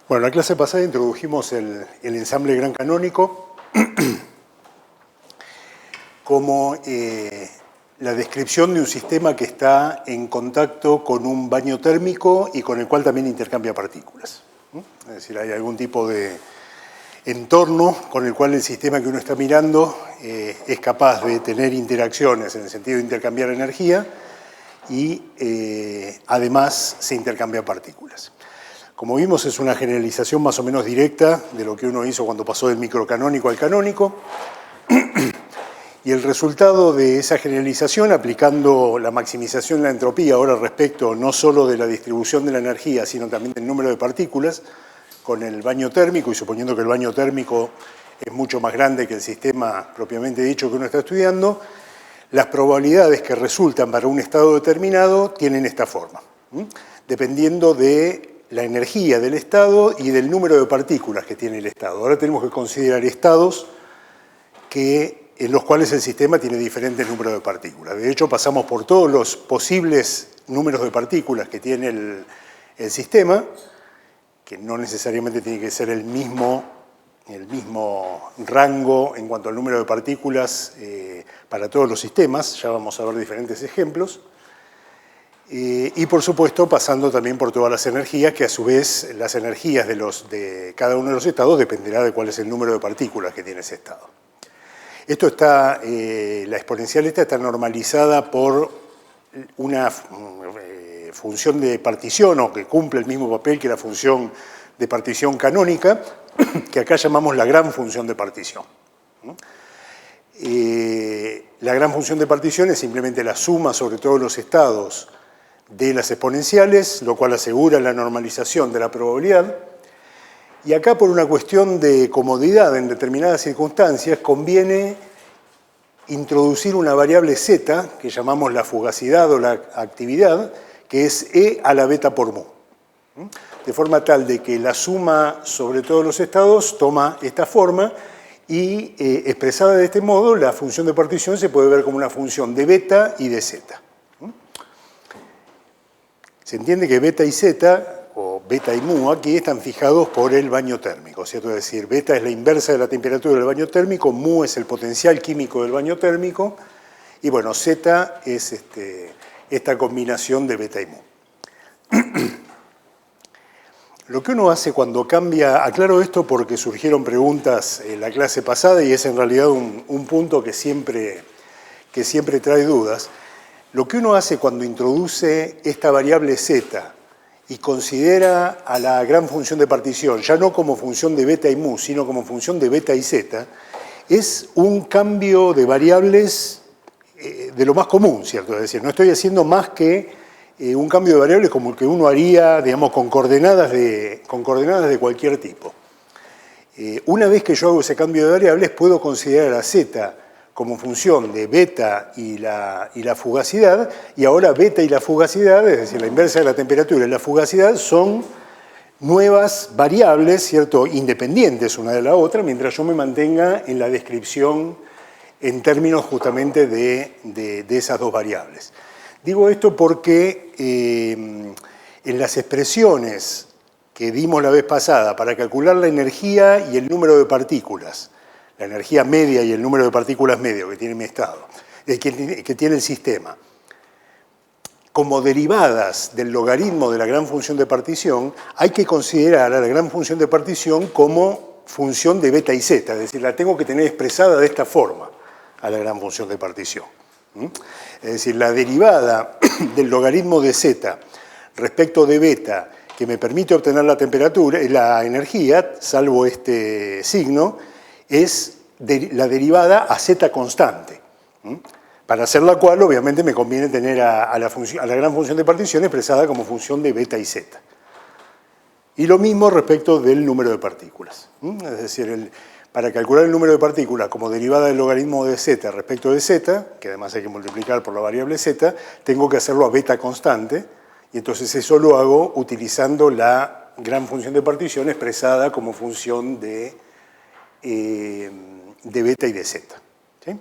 Bueno, en la clase pasada introdujimos el ensamble gran canónico como la descripción de un sistema que está en contacto con un baño térmico y con el cual también intercambia partículas. Es decir, hay algún tipo de entorno con el cual el sistema que uno está mirando es capaz de tener interacciones en el sentido de intercambiar energía y además se intercambia partículas. Como vimos, es una generalización más o menos directa de lo que uno hizo cuando pasó del microcanónico al canónico. Y el resultado de esa generalización, aplicando la maximización de la entropía ahora respecto no solo de la distribución de la energía, sino también del número de partículas, con el baño térmico, y suponiendo que el baño térmico es mucho más grande que el sistema propiamente dicho que uno está estudiando, las probabilidades que resultan para un estado determinado tienen esta forma, dependiendo de la energía del estado y del número de partículas que tiene el estado. Ahora tenemos que considerar estados en los cuales el sistema tiene diferentes números de partículas. De hecho, pasamos por todos los posibles números de partículas que tiene el sistema, que no necesariamente tiene que ser el mismo rango en cuanto al número de partículas para todos los sistemas. Ya vamos a ver diferentes ejemplos. Y por supuesto pasando también por todas las energías, que a su vez las energías de cada uno de los estados dependerá de cuál es el número de partículas que tiene ese estado. Esto está, la exponencial esta está normalizada por una función de partición, o que cumple el mismo papel que la función de partición canónica, que acá llamamos la gran función de partición. La gran función de partición es simplemente la suma sobre todos los estados de las exponenciales, lo cual asegura la normalización de la probabilidad. Y acá, por una cuestión de comodidad en determinadas circunstancias, conviene introducir una variable z, que llamamos la fugacidad o la actividad, que es e a la beta por mu. De forma tal de que la suma sobre todos los estados toma esta forma y expresada de este modo, la función de partición se puede ver como una función de beta y de z. Se entiende que beta y z, o beta y mu, aquí están fijados por el baño térmico, ¿cierto? Es decir, beta es la inversa de la temperatura del baño térmico, mu es el potencial químico del baño térmico, y bueno, z es esta combinación de beta y mu. Lo que uno hace cuando cambia, aclaro esto porque surgieron preguntas en la clase pasada y es en realidad un punto que siempre trae dudas. Lo que uno hace cuando introduce esta variable z y considera a la gran función de partición, ya no como función de beta y mu, sino como función de beta y z, es un cambio de variables de lo más común, ¿cierto? Es decir, no estoy haciendo más que un cambio de variables como el que uno haría, digamos, con coordenadas de cualquier tipo. Una vez que yo hago ese cambio de variables, puedo considerar a z como función de beta y la fugacidad, y ahora beta y la fugacidad, es decir, la inversa de la temperatura y la fugacidad, son nuevas variables, ¿cierto?, independientes una de la otra, mientras yo me mantenga en la descripción en términos justamente de esas dos variables. Digo esto porque en las expresiones que dimos la vez pasada para calcular la energía y el número de partículas, la energía media y el número de partículas medio que tiene mi estado, que tiene el sistema, como derivadas del logaritmo de la gran función de partición, hay que considerar a la gran función de partición como función de beta y z, es decir, la tengo que tener expresada de esta forma a la gran función de partición. Es decir, la derivada del logaritmo de z respecto de beta que me permite obtener la temperatura, la energía, salvo este signo, es la derivada a z constante, para hacer la cual obviamente me conviene tener a la gran función de partición expresada como función de beta y z. Y lo mismo respecto del número de partículas. Es decir, para calcular el número de partículas como derivada del logaritmo de z respecto de z, que además hay que multiplicar por la variable z, tengo que hacerlo a beta constante, y entonces eso lo hago utilizando la gran función de partición expresada como función de beta y de z. ¿Sí? En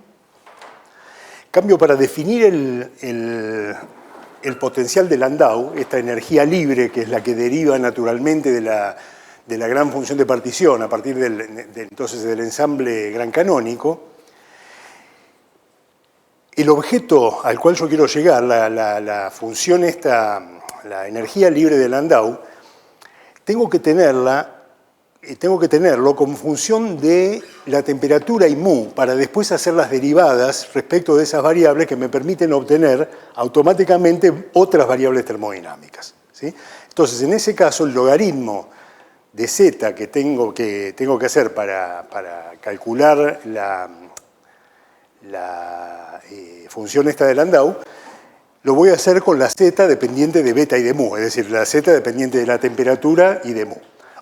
cambio, para definir el potencial de Landau, esta energía libre que es la que deriva naturalmente de de la gran función de partición a partir entonces del ensamble gran canónico, el objeto al cual yo quiero llegar, la función esta, la energía libre de Landau, tengo que tenerlo como función de la temperatura y mu, para después hacer las derivadas respecto de esas variables que me permiten obtener automáticamente otras variables termodinámicas, ¿sí? Entonces, en ese caso, el logaritmo de z que tengo que hacer para calcular la función esta de Landau, lo voy a hacer con la z dependiente de beta y de mu, es decir, la z dependiente de la temperatura y de mu.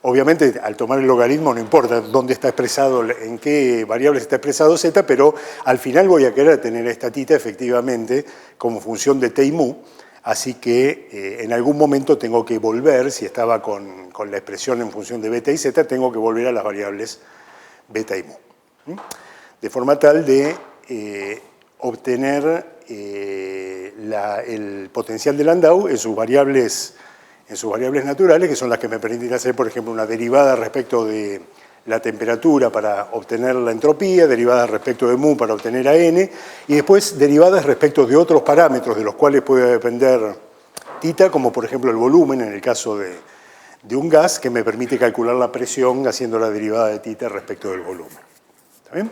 Obviamente, al tomar el logaritmo no importa dónde está expresado, en qué variables está expresado z, pero al final voy a querer tener esta tita efectivamente como función de t y mu, así que en algún momento tengo que volver, si estaba con la expresión en función de beta y z, tengo que volver a las variables beta y mu. De forma tal de obtener el potencial de Landau en sus variables naturales, que son las que me permiten hacer, por ejemplo, una derivada respecto de la temperatura para obtener la entropía, derivadas respecto de mu para obtener a n, y después derivadas respecto de otros parámetros de los cuales puede depender tita, como por ejemplo el volumen, en el caso de un gas, que me permite calcular la presión haciendo la derivada de tita respecto del volumen. ¿Está bien?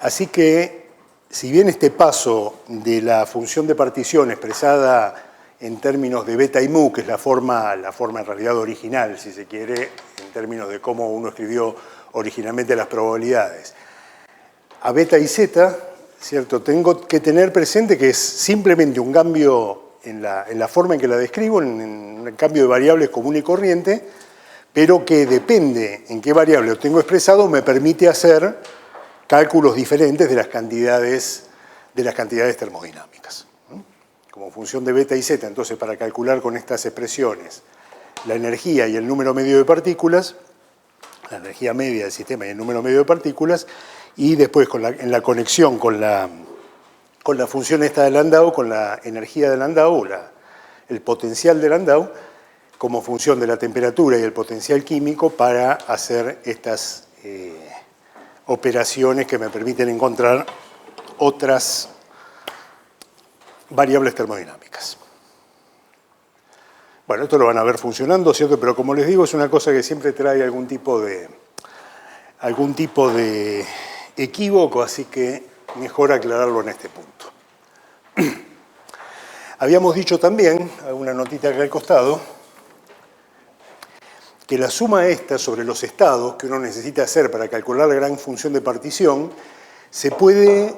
Así que, si bien este paso de la función de partición expresada en términos de beta y mu, que es la forma en realidad original, si se quiere, en términos de cómo uno escribió originalmente las probabilidades, a beta y z, ¿cierto? Tengo que tener presente que es simplemente un cambio en la forma en que la describo, en un cambio de variables común y corriente, pero que depende en qué variable lo tengo expresado, me permite hacer cálculos diferentes de las cantidades termodinámicas. Como función de beta y z, entonces, para calcular con estas expresiones la energía y el número medio de partículas, la energía media del sistema y el número medio de partículas, y después en la conexión con la función esta de Landau, con la energía de Landau, el potencial de Landau, como función de la temperatura y el potencial químico para hacer estas operaciones que me permiten encontrar otras variables termodinámicas. Bueno, esto lo van a ver funcionando, ¿cierto? Pero como les digo, es una cosa que siempre trae algún tipo de equívoco, así que mejor aclararlo en este punto. Habíamos dicho también, una notita acá al costado, que la suma esta sobre los estados que uno necesita hacer para calcular la gran función de partición se puede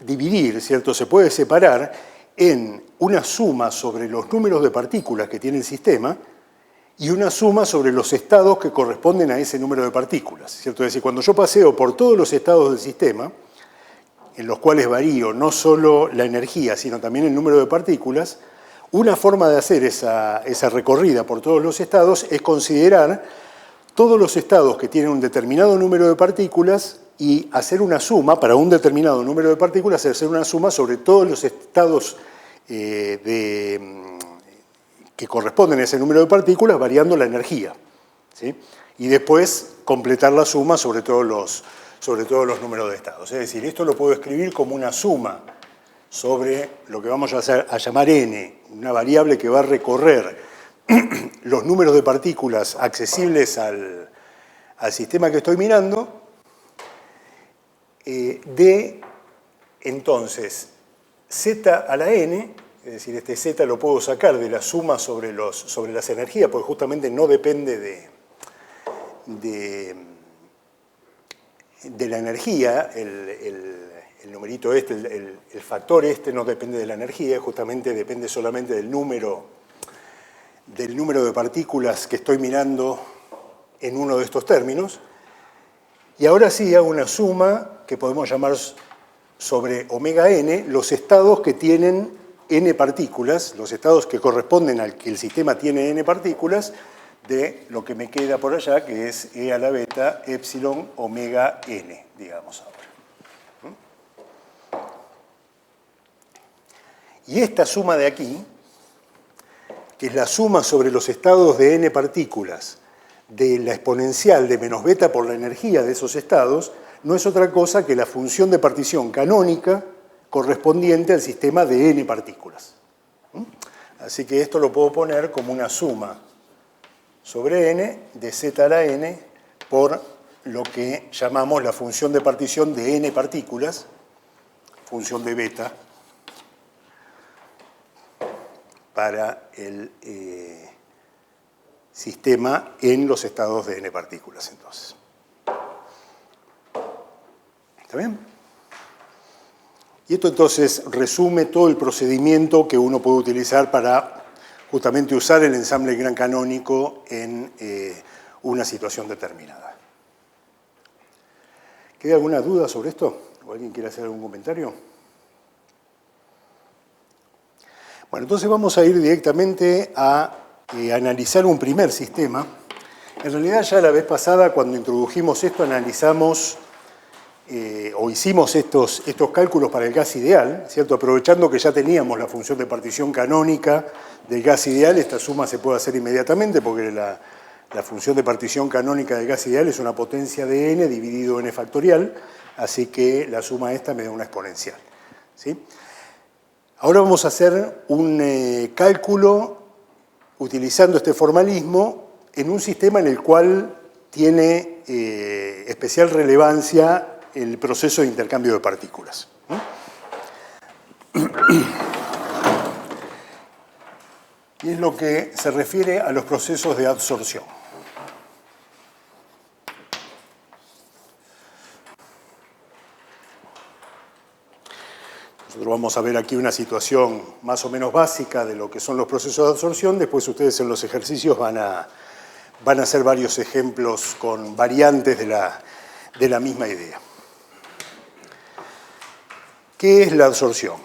dividir, ¿cierto? Se puede separar en una suma sobre los números de partículas que tiene el sistema y una suma sobre los estados que corresponden a ese número de partículas, ¿cierto? Es decir, cuando yo paseo por todos los estados del sistema, en los cuales varío no solo la energía, sino también el número de partículas, una forma de hacer esa recorrida por todos los estados es considerar todos los estados que tienen un determinado número de partículas y hacer una suma, para un determinado número de partículas, hacer una suma sobre todos los estados que corresponden a ese número de partículas, variando la energía, ¿sí? Y después completar la suma sobre todos los números de estados. Es decir, esto lo puedo escribir como una suma sobre lo que vamos a llamar n, una variable que va a recorrer los números de partículas accesibles al sistema que estoy mirando, de, entonces, z a la n, es decir, este z lo puedo sacar de la suma sobre las energías, porque justamente no depende de la energía, el numerito este, el factor este no depende de la energía, justamente depende solamente del número de partículas que estoy mirando en uno de estos términos. Y ahora sí hago una suma que podemos llamar sobre omega n, los estados que tienen n partículas, los estados que corresponden al que el sistema tiene n partículas, de lo que me queda por allá, que es e a la beta epsilon omega n, digamos ahora. Y esta suma de aquí que es la suma sobre los estados de n partículas de la exponencial de menos beta por la energía de esos estados, no es otra cosa que la función de partición canónica correspondiente al sistema de n partículas. Así que esto lo puedo poner como una suma sobre n de z a la n por lo que llamamos la función de partición de n partículas, función de beta, para el sistema en los estados de n partículas, entonces. ¿Está bien? Y esto entonces resume todo el procedimiento que uno puede utilizar para justamente usar el ensamble gran canónico en una situación determinada. ¿Queda alguna duda sobre esto? ¿O alguien quiere hacer algún comentario? Bueno, entonces vamos a ir directamente a analizar un primer sistema. En realidad ya la vez pasada, cuando introdujimos esto, analizamos o hicimos estos cálculos para el gas ideal, ¿cierto? Aprovechando que ya teníamos la función de partición canónica del gas ideal, esta suma se puede hacer inmediatamente porque la función de partición canónica del gas ideal es una potencia de n dividido n factorial, así que la suma esta me da una exponencial, ¿sí? Ahora vamos a hacer un cálculo utilizando este formalismo en un sistema en el cual tiene especial relevancia el proceso de intercambio de partículas. Y es lo que se refiere a los procesos de absorción. Nosotros vamos a ver aquí una situación más o menos básica de lo que son los procesos de absorción. Después ustedes en los ejercicios van a hacer varios ejemplos con variantes de la misma idea. ¿Qué es la absorción?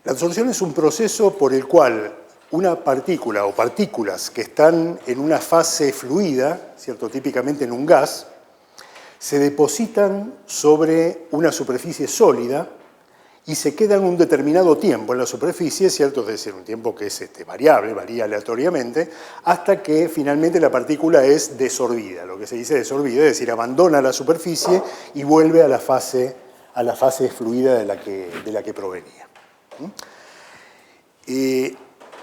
La absorción es un proceso por el cual una partícula o partículas que están en una fase fluida, ¿cierto? Típicamente en un gas, se depositan sobre una superficie sólida y se quedan un determinado tiempo en la superficie, ¿cierto? Es decir, un tiempo que es variable, varía aleatoriamente, hasta que finalmente la partícula es desorbida. Lo que se dice desorbida, es decir, abandona la superficie y vuelve a la fase fluida de la que provenía.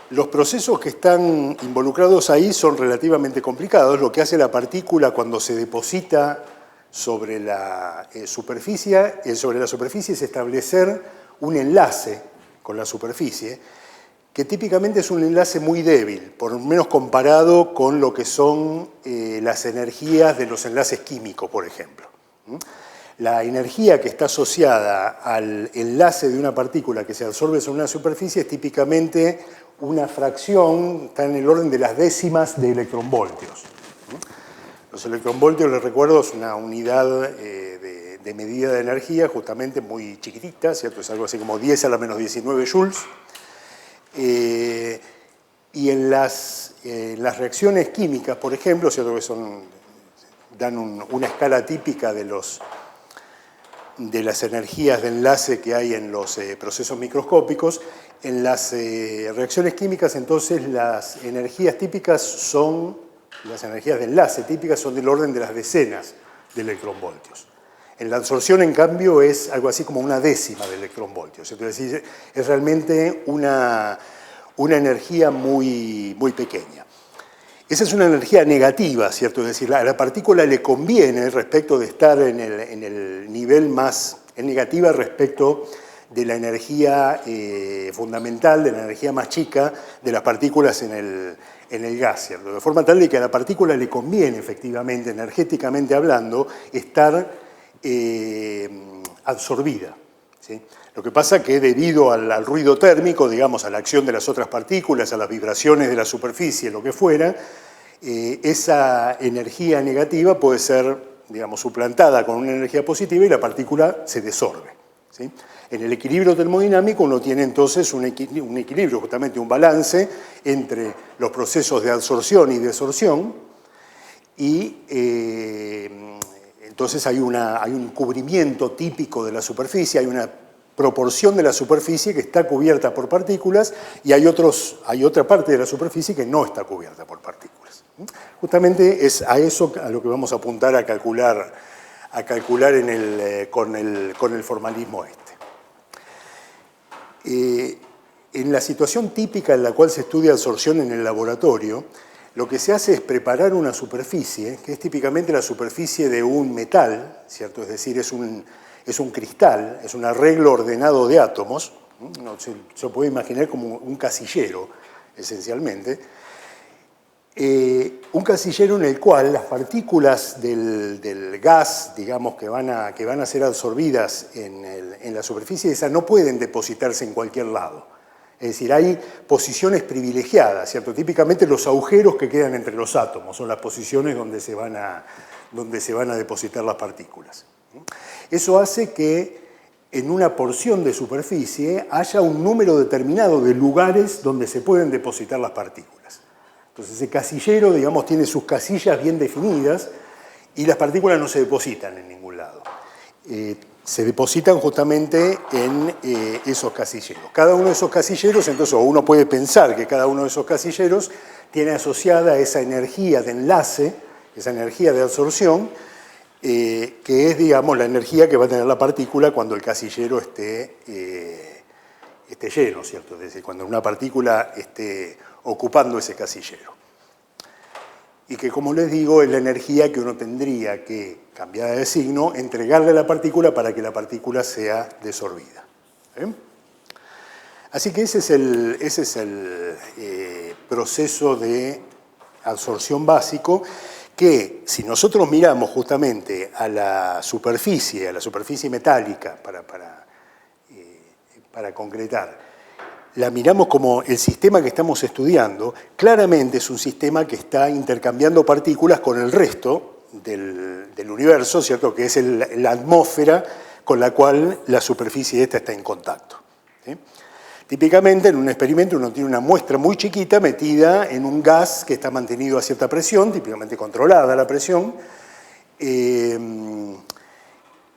Los procesos que están involucrados ahí son relativamente complicados. Lo que hace la partícula cuando se deposita sobre la superficie es establecer un enlace con la superficie, que típicamente es un enlace muy débil, por lo menos comparado con lo que son las energías de los enlaces químicos, por ejemplo. La energía que está asociada al enlace de una partícula que se absorbe sobre una superficie es típicamente una fracción, está en el orden de las décimas de electronvoltios. Los electronvoltios, les recuerdo, es una unidad de medida de energía justamente muy chiquitita, ¿cierto? Es algo así como 10 a la menos 19 joules. Y en las reacciones químicas, por ejemplo, ¿cierto? Que dan una escala típica de las energías de enlace que hay en los procesos microscópicos. En las reacciones químicas, entonces, las energías de enlace típicas son del orden de las decenas de electronvoltios. En la absorción, en cambio, es algo así como una décima de electronvoltios. Es decir, es realmente una energía muy, muy pequeña. Esa es una energía negativa, ¿cierto? Es decir, a la partícula le conviene, respecto de estar en el nivel más negativa respecto de la energía fundamental, de la energía más chica de las partículas en el gas, ¿cierto? De forma tal de que a la partícula le conviene, efectivamente, energéticamente hablando, estar absorbida, ¿sí? Lo que pasa es que debido al ruido térmico, digamos, a la acción de las otras partículas, a las vibraciones de la superficie, lo que fuera, esa energía negativa puede ser, digamos, suplantada con una energía positiva y la partícula se desorbe, ¿sí? En el equilibrio termodinámico uno tiene entonces un equilibrio, justamente un balance entre los procesos de absorción y desorción, y entonces hay un cubrimiento típico de la superficie, hay una proporción de la superficie que está cubierta por partículas y hay otra parte de la superficie que no está cubierta por partículas. Justamente es a eso a lo que vamos a apuntar a calcular con el formalismo este. En la situación típica en la cual se estudia absorción en el laboratorio, lo que se hace es preparar una superficie, que es típicamente la superficie de un metal, ¿cierto? Es decir, es un cristal, es un arreglo ordenado de átomos, ¿no? Se puede imaginar como un casillero, esencialmente. Un casillero en el cual las partículas del gas, digamos, que van a ser absorbidas en la superficie esa, no pueden depositarse en cualquier lado. Es decir, hay posiciones privilegiadas, ¿cierto? Típicamente los agujeros que quedan entre los átomos son las posiciones donde se van a depositar las partículas. Eso hace que en una porción de superficie haya un número determinado de lugares donde se pueden depositar las partículas. Entonces ese casillero, digamos, tiene sus casillas bien definidas y las partículas no se depositan en ningún lado. Se depositan justamente en esos casilleros. Cada uno de esos casilleros, entonces uno puede pensar que cada uno de esos casilleros tiene asociada esa energía de enlace, esa energía de absorción, que es, digamos, la energía que va a tener la partícula cuando el casillero esté lleno, ¿cierto? Es decir, cuando una partícula esté ocupando ese casillero. Y que, como les digo, es la energía que uno tendría que, cambiada de signo, entregarle a la partícula para que la partícula sea desorbida. Así que ese es el proceso de absorción básico que, si nosotros miramos justamente a la superficie metálica, para concretar, la miramos como el sistema que estamos estudiando, claramente es un sistema que está intercambiando partículas con el resto del universo, ¿cierto? Que es la atmósfera con la cual la superficie esta está en contacto. ¿Sí? Típicamente en un experimento uno tiene una muestra muy chiquita metida en un gas que está mantenido a cierta presión, típicamente controlada la presión,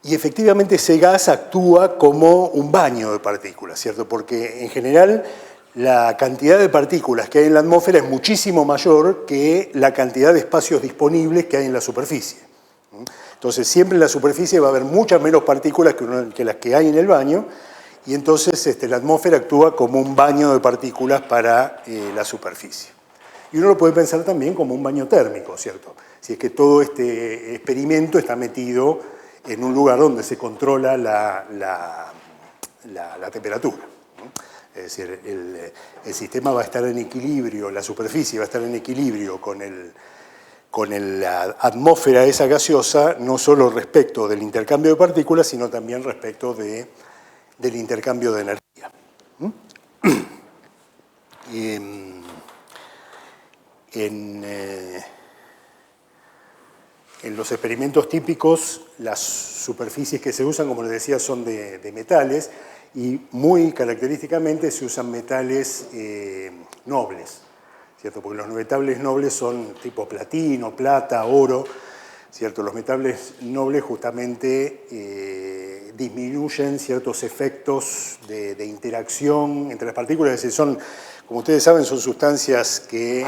y efectivamente ese gas actúa como un baño de partículas, ¿cierto? Porque en general la cantidad de partículas que hay en la atmósfera es muchísimo mayor que la cantidad de espacios disponibles que hay en la superficie. Entonces siempre en la superficie va a haber muchas menos partículas que las que hay en el baño, y entonces la atmósfera actúa como un baño de partículas para la superficie. Y uno lo puede pensar también como un baño térmico, ¿cierto? Si es que todo este experimento está metido en un lugar donde se controla la temperatura. Es decir, el sistema va a estar en equilibrio, la superficie va a estar en equilibrio con la atmósfera esa gaseosa, no solo respecto del intercambio de partículas, sino también respecto del intercambio de energía. En los experimentos típicos, las superficies que se usan, como les decía, son de metales y muy característicamente se usan metales nobles, ¿cierto? Porque los metales nobles son tipo platino, plata, oro, ¿cierto? Los metales nobles justamente disminuyen ciertos efectos de interacción entre las partículas, es decir, son, como ustedes saben, son sustancias que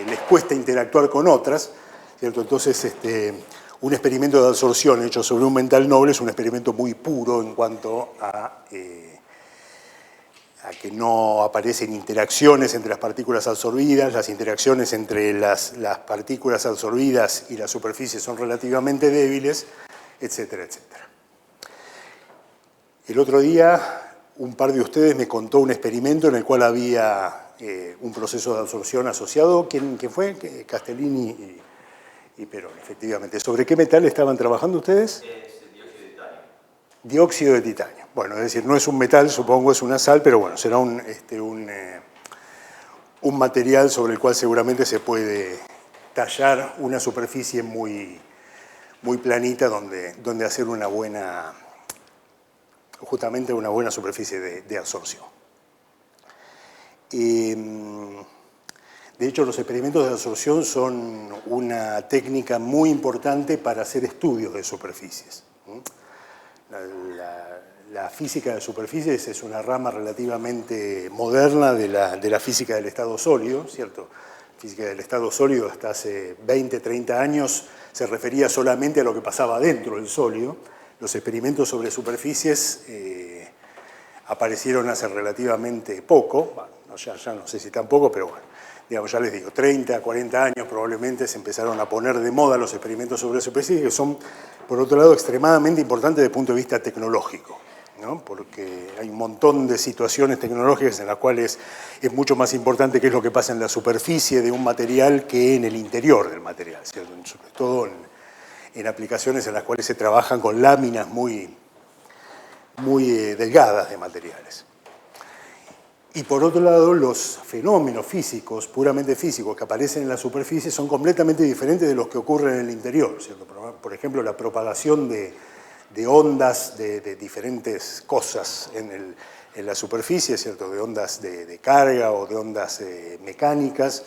les cuesta interactuar con otras, ¿cierto? Entonces, un experimento de absorción hecho sobre un metal noble es un experimento muy puro en cuanto a que no aparecen interacciones entre las partículas absorbidas, las interacciones entre las partículas absorbidas y la superficie son relativamente débiles, etcétera, etcétera. El otro día, un par de ustedes me contó un experimento en el cual había un proceso de absorción asociado. ¿Quién fue? Castellini y Perón, efectivamente. ¿Sobre qué metal estaban trabajando ustedes? Dióxido de titanio. Dióxido de titanio. Bueno, es decir, no es un metal, supongo es una sal, pero bueno, será un material sobre el cual seguramente se puede tallar una superficie muy, muy planita donde hacer justamente una buena superficie de absorción. De hecho, los experimentos de absorción son una técnica muy importante para hacer estudios de superficies. la física de superficies es una rama relativamente moderna de la física del estado sólido, ¿cierto? La física del estado sólido hasta hace 20, 30 años se refería solamente a lo que pasaba dentro del sólido. Los experimentos sobre superficies aparecieron hace relativamente poco, bueno, ya no sé si tan poco, pero bueno, digamos, ya les digo, 30, 40 años probablemente se empezaron a poner de moda los experimentos sobre superficies, que son, por otro lado, extremadamente importantes desde el punto de vista tecnológico, ¿no? Porque hay un montón de situaciones tecnológicas en las cuales es mucho más importante qué es lo que pasa en la superficie de un material que en el interior del material, ¿cierto? Sobre todo en aplicaciones en las cuales se trabajan con láminas muy delgadas de materiales. Y por otro lado, los fenómenos físicos, puramente físicos, que aparecen en la superficie son completamente diferentes de los que ocurren en el interior, ¿cierto? Por ejemplo, la propagación de ondas de diferentes cosas en la superficie, ¿cierto? De ondas de carga o de ondas mecánicas,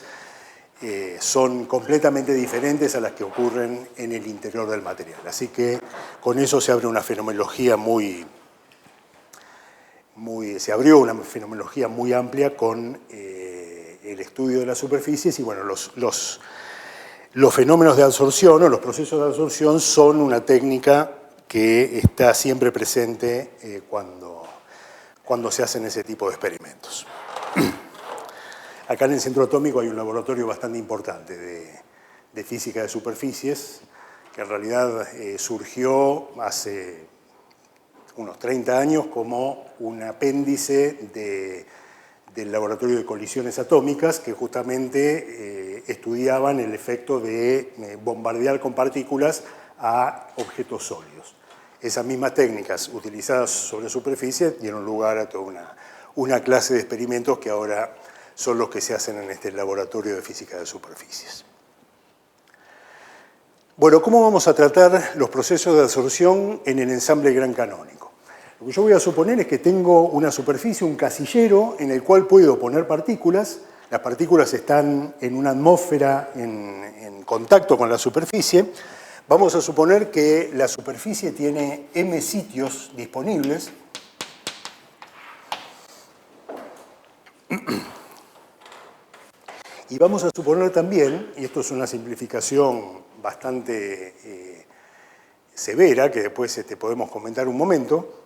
son completamente diferentes a las que ocurren en el interior del material. Así que con eso se abre una fenomenología se abrió una fenomenología muy amplia con el estudio de las superficies y bueno, los fenómenos de absorción o los procesos de absorción son una técnica que está siempre presente cuando se hacen ese tipo de experimentos. Acá en el Centro Atómico hay un laboratorio bastante importante de física de superficies, que en realidad surgió hace unos 30 años como un apéndice del laboratorio de colisiones atómicas que justamente estudiaban el efecto de bombardear con partículas a objetos sólidos. Esas mismas técnicas utilizadas sobre superficie dieron lugar a toda una clase de experimentos que ahora son los que se hacen en este laboratorio de física de superficies. Bueno, ¿cómo vamos a tratar los procesos de absorción en el ensamble gran canónico? Lo que yo voy a suponer es que tengo una superficie, un casillero, en el cual puedo poner partículas. Las partículas están en una atmósfera en contacto con la superficie. Vamos a suponer que la superficie tiene m sitios disponibles. Y vamos a suponer también, y esto es una simplificación bastante severa, que después podemos comentar un momento,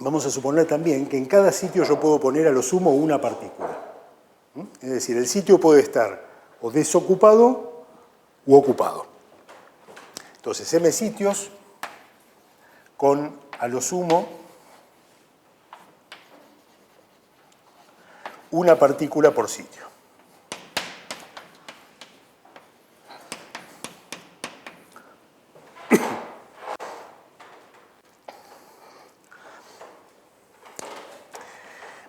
vamos a suponer también que en cada sitio yo puedo poner a lo sumo una partícula. Es decir, el sitio puede estar o desocupado u ocupado. Entonces, m sitios con a lo sumo una partícula por sitio.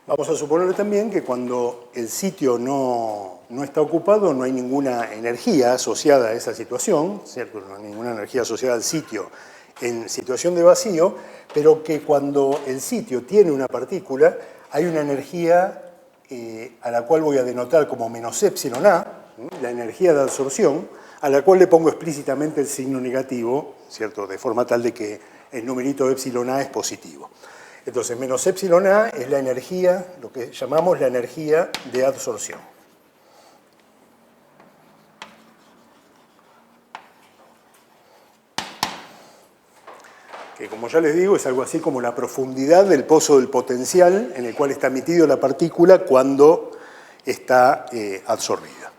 Vamos a suponer también que cuando el sitio no está ocupado, no hay ninguna energía asociada a esa situación, ¿cierto? No hay ninguna energía asociada al sitio en situación de vacío, pero que cuando el sitio tiene una partícula, hay una energía a la cual voy a denotar como menos epsilon A, la energía de absorción, a la cual le pongo explícitamente el signo negativo, ¿cierto? De forma tal de que el numerito epsilon A es positivo. Entonces, menos epsilon A es la energía, lo que llamamos la energía de absorción. Que como ya les digo, es algo así como la profundidad del pozo del potencial en el cual está emitido la partícula cuando está absorbida.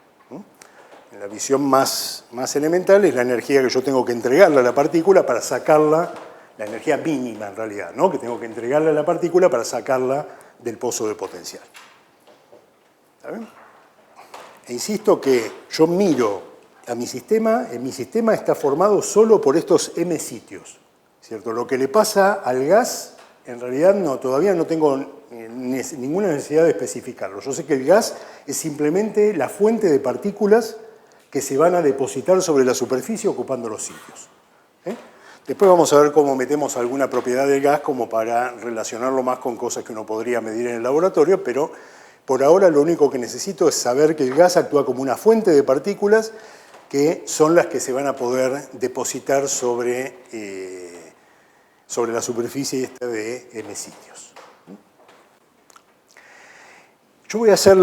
En la visión más elemental es la energía que yo tengo que entregarle a la partícula para sacarla, la energía mínima en realidad, ¿no? Que tengo que entregarle a la partícula para sacarla del pozo de potencial. ¿Está bien? E insisto que yo miro a mi sistema está formado solo por estos m sitios, ¿cierto? Lo que le pasa al gas, en realidad todavía no tengo ninguna necesidad de especificarlo. Yo sé que el gas es simplemente la fuente de partículas que se van a depositar sobre la superficie ocupando los sitios. Después vamos a ver cómo metemos alguna propiedad del gas como para relacionarlo más con cosas que uno podría medir en el laboratorio, pero por ahora lo único que necesito es saber que el gas actúa como una fuente de partículas que son las que se van a poder depositar sobre sobre la superficie esta de m sitios. Yo voy a hacer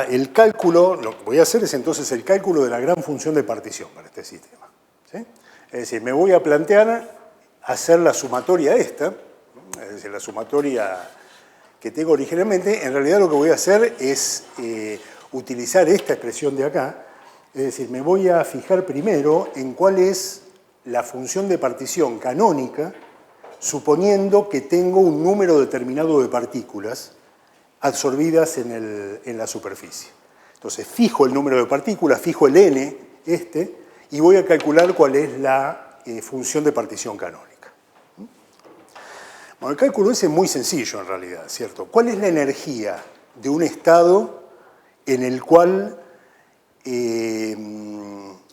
el cálculo, lo que voy a hacer es entonces el cálculo de la gran función de partición para este sistema. ¿Sí? Es decir, me voy a plantear hacer la sumatoria esta, es decir, la sumatoria que tengo originalmente. En realidad lo que voy a hacer es utilizar esta expresión de acá, es decir, me voy a fijar primero en cuál es la función de partición canónica, suponiendo que tengo un número determinado de partículas absorbidas en la superficie. Entonces, fijo el número de partículas, fijo el n, y voy a calcular cuál es la función de partición canónica. Bueno, el cálculo ese es muy sencillo en realidad, ¿cierto? ¿Cuál es la energía de un estado en el cual...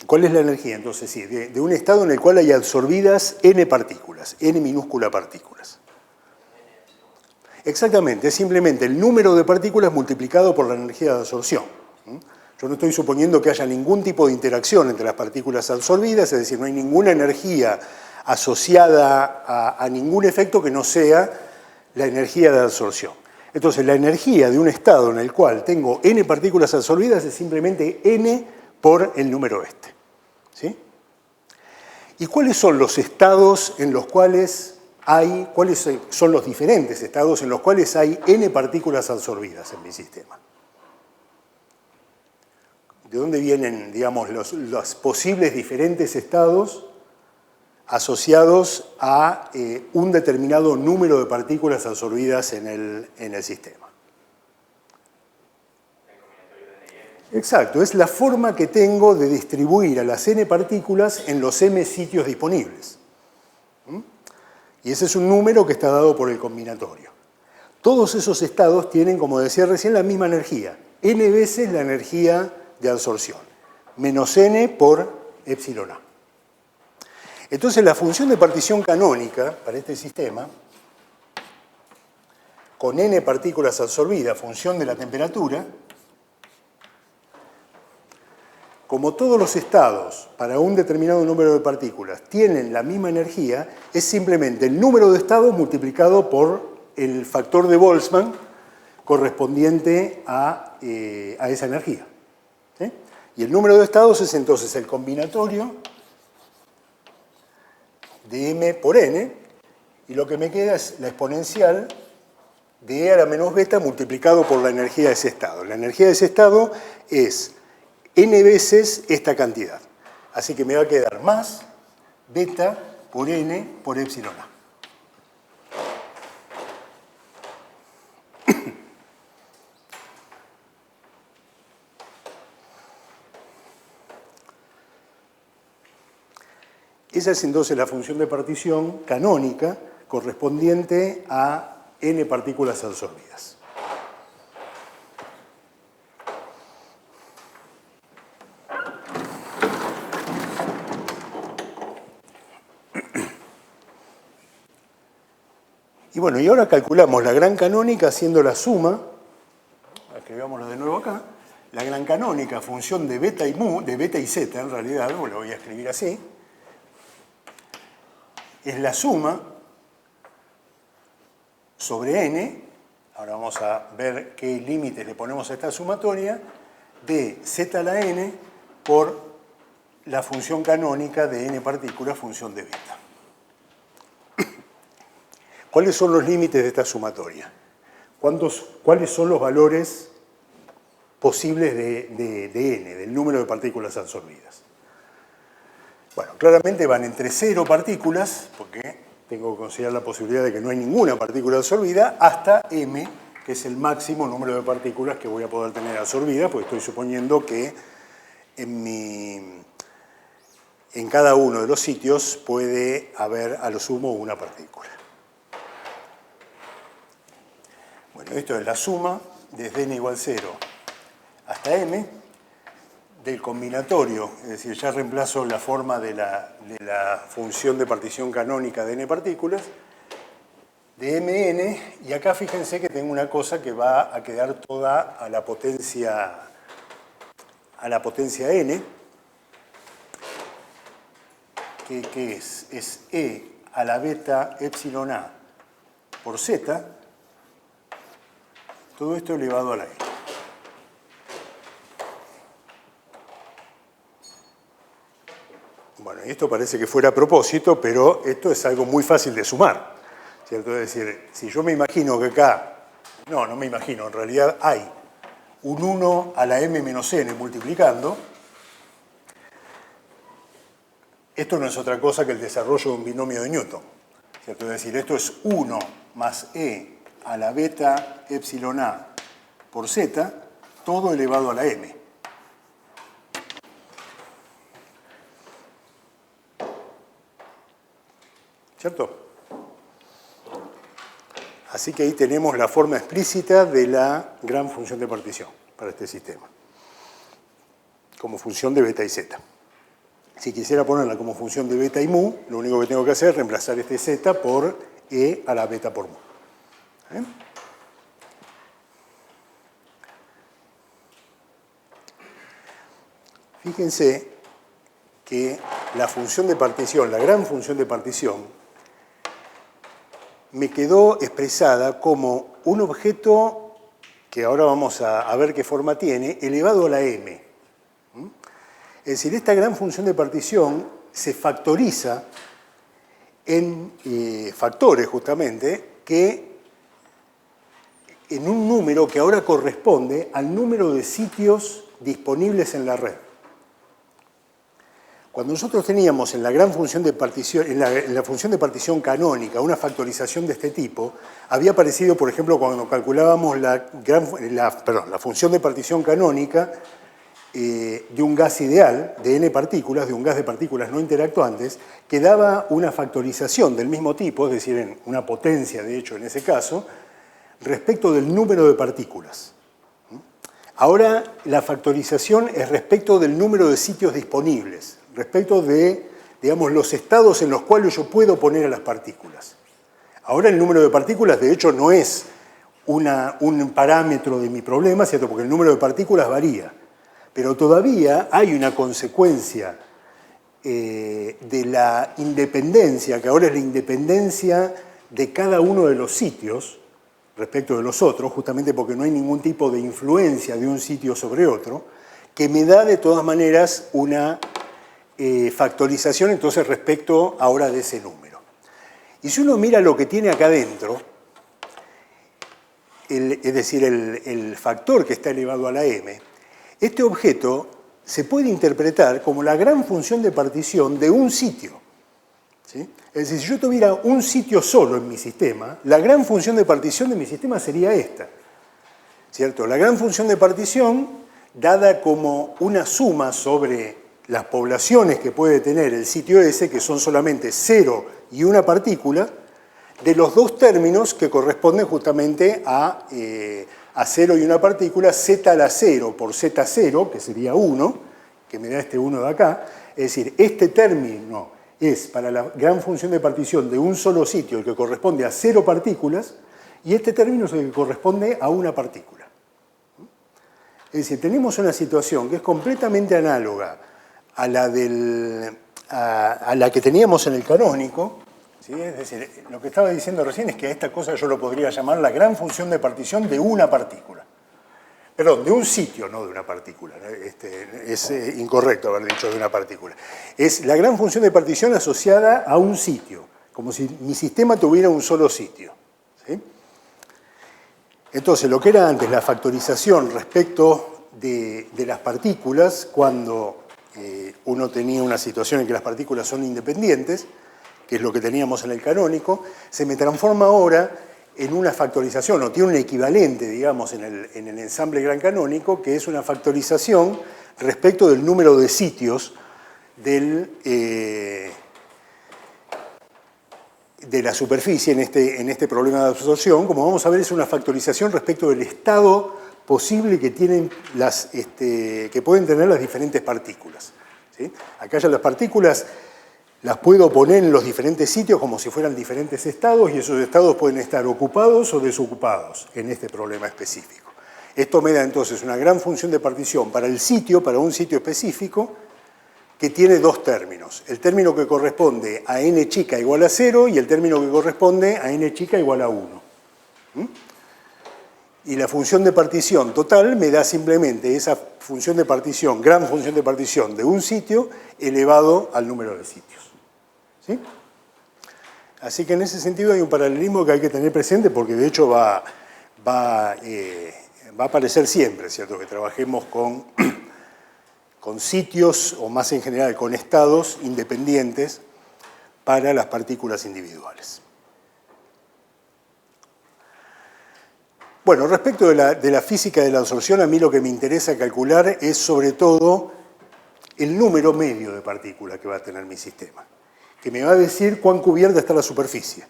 ¿Cuál es la energía? Entonces, sí, de un estado en el cual hay absorbidas n partículas, n minúsculas partículas. Exactamente, es simplemente el número de partículas multiplicado por la energía de absorción. Yo no estoy suponiendo que haya ningún tipo de interacción entre las partículas absorbidas, es decir, no hay ninguna energía asociada a ningún efecto que no sea la energía de absorción. Entonces, la energía de un estado en el cual tengo n partículas absorbidas es simplemente n por el número este. ¿Sí? ¿Y cuáles son los estados en los cuales hay, cuáles son los diferentes estados en los cuales hay n partículas absorbidas en mi sistema? ¿De dónde vienen, digamos, los posibles diferentes estados asociados a un determinado número de partículas absorbidas en el sistema? Exacto, es la forma que tengo de distribuir a las n partículas en los m sitios disponibles. Y ese es un número que está dado por el combinatorio. Todos esos estados tienen, como decía recién, la misma energía. N veces la energía de absorción, menos n por epsilon a. Entonces, la función de partición canónica para este sistema, con n partículas absorbidas, función de la temperatura, como todos los estados para un determinado número de partículas tienen la misma energía, es simplemente el número de estados multiplicado por el factor de Boltzmann correspondiente a esa energía. ¿Sí? Y el número de estados es entonces el combinatorio de m por n, y lo que me queda es la exponencial de e a la menos beta multiplicado por la energía de ese estado. La energía de ese estado es n veces esta cantidad. Así que me va a quedar más beta por n por epsilon a. Esa es entonces la función de partición canónica correspondiente a n partículas absorbidas. Y bueno, y ahora calculamos la gran canónica haciendo la suma, escribámoslo de nuevo acá, la gran canónica, función de beta y mu, de beta y zeta en realidad, lo voy a escribir así, es la suma sobre n, ahora vamos a ver qué límites le ponemos a esta sumatoria, de z a la n por la función canónica de n partículas, función de beta. ¿Cuáles son los límites de esta sumatoria? ¿Cuáles son los valores posibles de n, del número de partículas absorbidas? Bueno, claramente van entre 0 partículas, porque tengo que considerar la posibilidad de que no hay ninguna partícula absorbida, hasta m, que es el máximo número de partículas que voy a poder tener absorbidas, porque estoy suponiendo que en cada uno de los sitios puede haber a lo sumo una partícula. Bueno, esto es la suma desde n igual 0 hasta m del combinatorio, es decir, ya reemplazo la forma de la función de partición canónica de n partículas, de mn, y acá fíjense que tengo una cosa que va a quedar toda a la potencia n, que es e a la beta epsilon A por Z, todo esto elevado a la n. Bueno, y esto parece que fuera a propósito, pero esto es algo muy fácil de sumar, ¿cierto? Es decir, si yo me imagino que acá, no me imagino, en realidad hay un 1 a la m menos n multiplicando, esto no es otra cosa que el desarrollo de un binomio de Newton, ¿cierto? Es decir, esto es 1 más e a la beta epsilon A por z, todo elevado a la m. ¿Cierto? Así que ahí tenemos la forma explícita de la gran función de partición para este sistema, como función de beta y z. Si quisiera ponerla como función de beta y mu, lo único que tengo que hacer es reemplazar este z por e a la beta por mu. Fíjense que la función de partición, la gran función de partición, me quedó expresada como un objeto que ahora vamos a ver qué forma tiene, elevado a la m. Es decir, esta gran función de partición se factoriza en factores, justamente, que en un número que ahora corresponde al número de sitios disponibles en la red. Cuando nosotros teníamos en la gran función de partición, en la función de partición canónica, una factorización de este tipo, había aparecido, por ejemplo, cuando calculábamos la función de partición canónica de un gas ideal, de n partículas, de un gas de partículas no interactuantes, que daba una factorización del mismo tipo, es decir, en una potencia, de hecho, en ese caso, respecto del número de partículas. Ahora la factorización es respecto del número de sitios disponibles, respecto de, digamos, los estados en los cuales yo puedo poner a las partículas. Ahora el número de partículas, de hecho, no es un parámetro de mi problema, ¿cierto? Porque el número de partículas varía. Pero todavía hay una consecuencia de la independencia, que ahora es la independencia de cada uno de los sitios respecto de los otros, justamente porque no hay ningún tipo de influencia de un sitio sobre otro, que me da de todas maneras una factorización entonces respecto ahora de ese número. Y si uno mira lo que tiene acá adentro, es decir, el factor que está elevado a la m, este objeto se puede interpretar como la gran función de partición de un sitio. ¿Sí? Es decir, si yo tuviera un sitio solo en mi sistema, la gran función de partición de mi sistema sería esta. ¿Cierto? La gran función de partición, dada como una suma sobre las poblaciones que puede tener el sitio S, que son solamente 0 y una partícula, de los dos términos que corresponden justamente a 0 y una partícula, z a la 0 por z0, que sería 1, que me da este 1 de acá. Es decir, este término es para la gran función de partición de un solo sitio el que corresponde a 0 partículas, y este término es el que corresponde a una partícula. Es decir, tenemos una situación que es completamente análoga a la que teníamos en el canónico, ¿sí? Es decir, lo que estaba diciendo recién es que a esta cosa yo lo podría llamar la gran función de partición de una partícula. Perdón, de un sitio, no de una partícula. Es incorrecto haber dicho de una partícula. Es la gran función de partición asociada a un sitio, como si mi sistema tuviera un solo sitio. ¿Sí? Entonces, lo que era antes la factorización respecto de las partículas, cuando uno tenía una situación en que las partículas son independientes, que es lo que teníamos en el canónico, se me transforma ahora en una factorización, o tiene un equivalente, digamos, en el ensamble gran canónico, que es una factorización respecto del número de sitios de la superficie en este problema de absorción. Como vamos a ver, es una factorización respecto del estado posible que tienen que pueden tener las diferentes partículas. ¿Sí? Acá ya las partículas las puedo poner en los diferentes sitios como si fueran diferentes estados, y esos estados pueden estar ocupados o desocupados en este problema específico. Esto me da entonces una gran función de partición para el sitio, para un sitio específico, que tiene dos términos. El término que corresponde a n chica igual a 0 y el término que corresponde a n chica igual a 1. Y la función de partición total me da simplemente esa función de partición, gran función de partición de un sitio elevado al número de sitios. ¿Sí? Así que en ese sentido hay un paralelismo que hay que tener presente porque de hecho va a aparecer siempre, ¿cierto? Que trabajemos con sitios o más en general con estados independientes para las partículas individuales. Bueno, respecto de la física de la absorción, a mí lo que me interesa calcular es sobre todo el número medio de partículas que va a tener mi sistema, que me va a decir cuán cubierta está la superficie.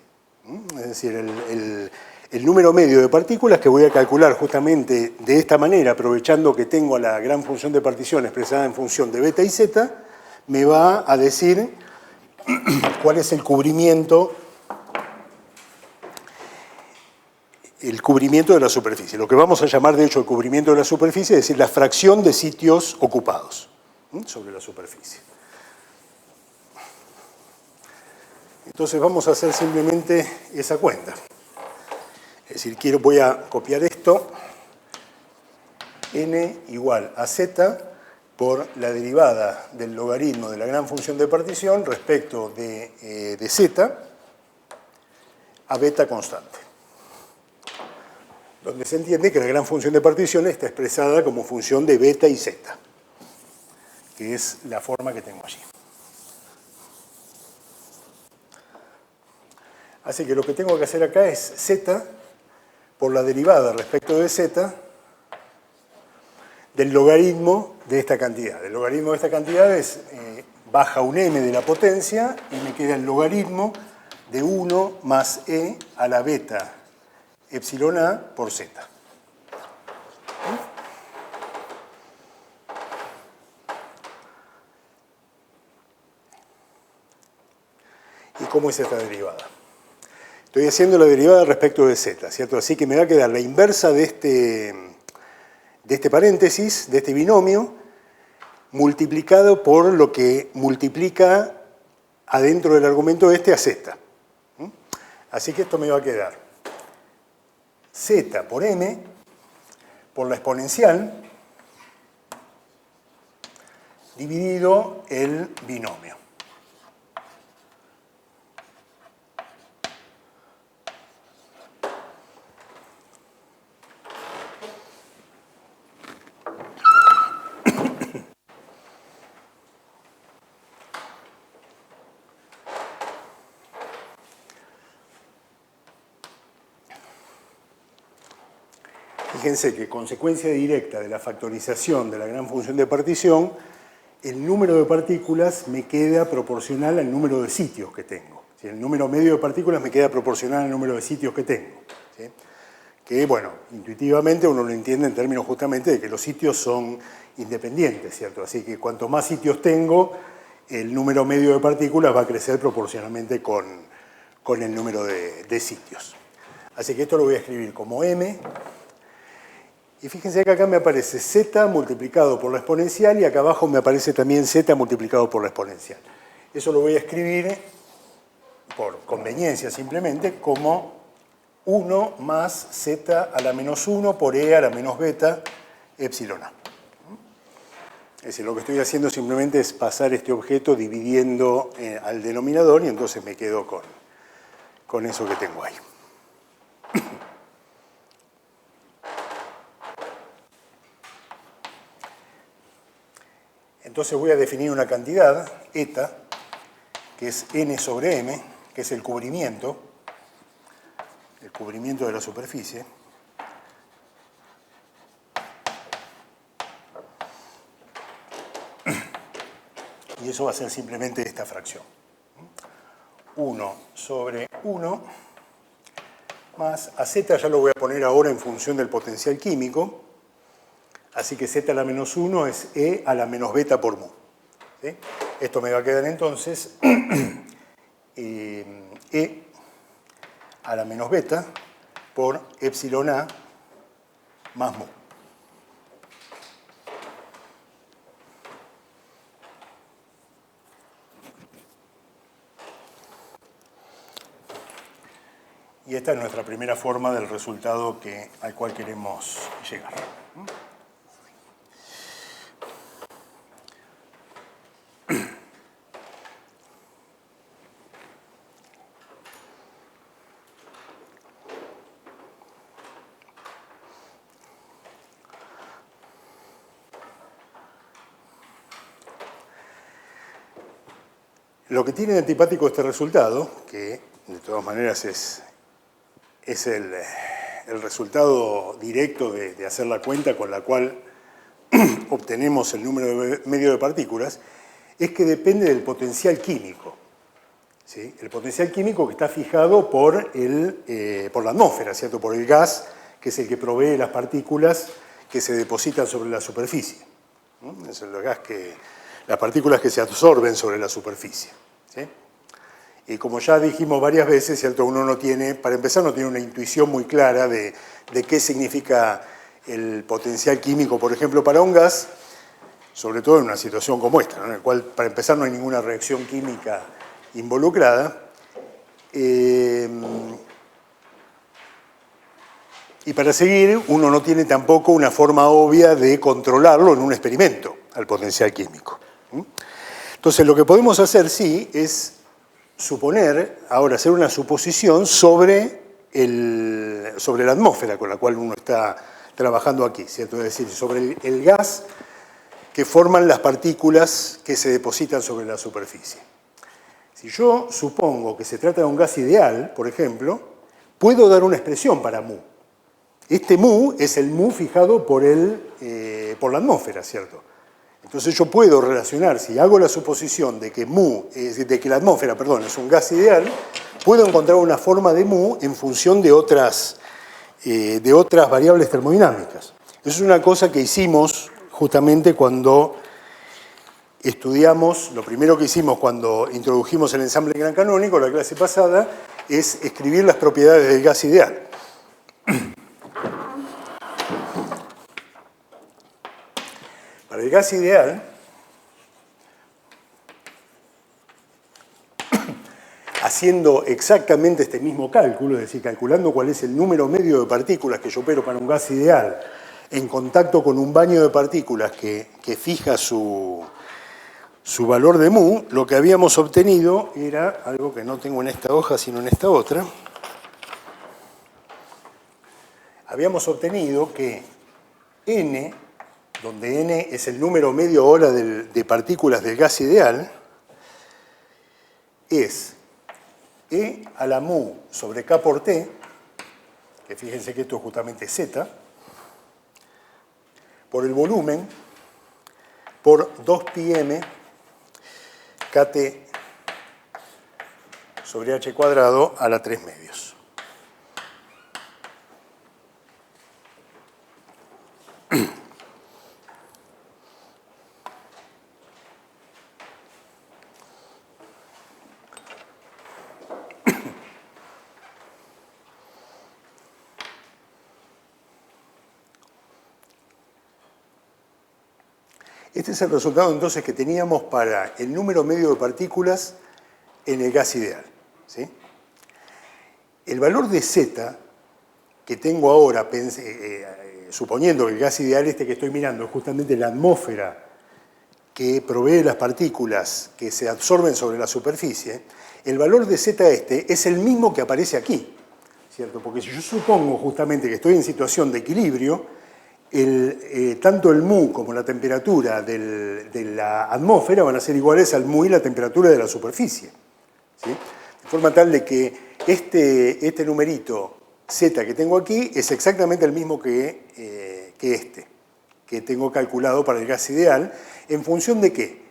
Es decir, el número medio de partículas que voy a calcular justamente de esta manera, aprovechando que tengo la gran función de partición expresada en función de beta y zeta, me va a decir cuál es el cubrimiento de la superficie. Lo que vamos a llamar, de hecho, el cubrimiento de la superficie, es decir, la fracción de sitios ocupados sobre la superficie. Entonces vamos a hacer simplemente esa cuenta. Es decir, voy a copiar esto, n igual a z por la derivada del logaritmo de la gran función de partición respecto de z a beta constante. Donde se entiende que la gran función de partición está expresada como función de beta y zeta, que es la forma que tengo allí. Así que lo que tengo que hacer acá es z por la derivada respecto de z del logaritmo de esta cantidad. El logaritmo de esta cantidad es baja un m de la potencia y me queda el logaritmo de 1 más e a la beta epsilon a por z. ¿Y cómo es esta derivada? Estoy haciendo la derivada respecto de z, ¿cierto? Así que me va a quedar la inversa de este paréntesis, de este binomio, multiplicado por lo que multiplica adentro del argumento este a z. Así que esto me va a quedar z por m por la exponencial dividido el binomio. Fíjense que consecuencia directa de la factorización de la gran función de partición, el número de partículas me queda proporcional al número de sitios que tengo. El número medio de partículas me queda proporcional al número de sitios que tengo. ¿Sí? Que, bueno, intuitivamente uno lo entiende en términos justamente de que los sitios son independientes, ¿cierto? Así que cuanto más sitios tengo, el número medio de partículas va a crecer proporcionalmente con el número de sitios. Así que esto lo voy a escribir como m. Y fíjense que acá me aparece z multiplicado por la exponencial y acá abajo me aparece también z multiplicado por la exponencial. Eso lo voy a escribir, por conveniencia simplemente, como 1 más z a la menos 1 por e a la menos beta epsilon a. Es decir, lo que estoy haciendo simplemente es pasar este objeto dividiendo al denominador y entonces me quedo con eso que tengo ahí. Entonces voy a definir una cantidad, eta, que es n sobre m, que es el cubrimiento de la superficie. Y eso va a ser simplemente esta fracción. 1 sobre 1 más a z ya lo voy a poner ahora en función del potencial químico. Así que z a la menos 1 es e a la menos beta por mu. ¿Sí? Esto me va a quedar entonces e a la menos beta por epsilon a más mu. Y esta es nuestra primera forma del resultado al cual queremos llegar. Lo que tiene de antipático este resultado, que de todas maneras es el resultado directo de hacer la cuenta con la cual obtenemos el número medio de partículas, es que depende del potencial químico. ¿Sí? El potencial químico que está fijado por la atmósfera, ¿cierto? Por el gas, que es el que provee las partículas que se depositan sobre la superficie. ¿No? Es el gas las partículas que se absorben sobre la superficie. ¿Sí? Y como ya dijimos varias veces, ¿cierto? Uno no tiene, para empezar, no tiene una intuición muy clara de qué significa el potencial químico, por ejemplo, para un gas, sobre todo en una situación como esta, ¿no? En la cual, para empezar, no hay ninguna reacción química involucrada. Y para seguir, uno no tiene tampoco una forma obvia de controlarlo en un experimento, al potencial químico. Entonces, lo que podemos hacer, sí, es suponer, ahora hacer una suposición sobre la atmósfera con la cual uno está trabajando aquí, ¿cierto? Es decir, sobre el gas que forman las partículas que se depositan sobre la superficie. Si yo supongo que se trata de un gas ideal, por ejemplo, puedo dar una expresión para mu. Este mu es el mu fijado por la atmósfera, ¿cierto? Entonces yo puedo relacionar, si hago la suposición de que la atmósfera, es un gas ideal, puedo encontrar una forma de mu en función de otras variables termodinámicas. Eso es una cosa que hicimos justamente cuando estudiamos, lo primero que hicimos cuando introdujimos el ensamble gran canónico, la clase pasada, es escribir las propiedades del gas ideal. Para el gas ideal, haciendo exactamente este mismo cálculo, es decir, calculando cuál es el número medio de partículas que yo opero para un gas ideal en contacto con un baño de partículas que fija su valor de mu, lo que habíamos obtenido era algo que no tengo en esta hoja, sino en esta otra. Habíamos obtenido que n, donde n es el número medio hora de partículas del gas ideal, es E a la mu sobre K por T, que fíjense que esto es justamente Z, por el volumen, por 2πm KT sobre H cuadrado a la 3 medios. Este es el resultado entonces que teníamos para el número medio de partículas en el gas ideal. ¿Sí? El valor de Z que tengo ahora, suponiendo que el gas ideal que estoy mirando es justamente la atmósfera que provee las partículas que se absorben sobre la superficie, el valor de Z es el mismo que aparece aquí, ¿cierto? Porque si yo supongo justamente que estoy en situación de equilibrio, tanto el mu como la temperatura de la atmósfera van a ser iguales al mu y la temperatura de la superficie. ¿Sí? De forma tal de que este numerito Z que tengo aquí es exactamente el mismo que tengo calculado para el gas ideal. ¿En función de qué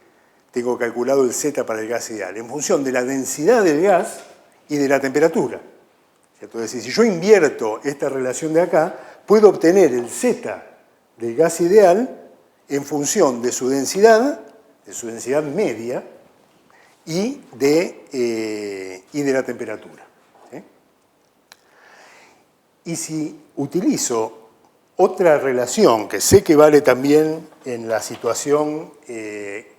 tengo calculado el Z para el gas ideal? En función de la densidad del gas y de la temperatura. ¿Cierto? Es decir, si yo invierto esta relación de acá, puedo obtener el Z del gas ideal en función de su densidad media y de la temperatura. ¿Sí? Y si utilizo otra relación que sé que vale también en la situación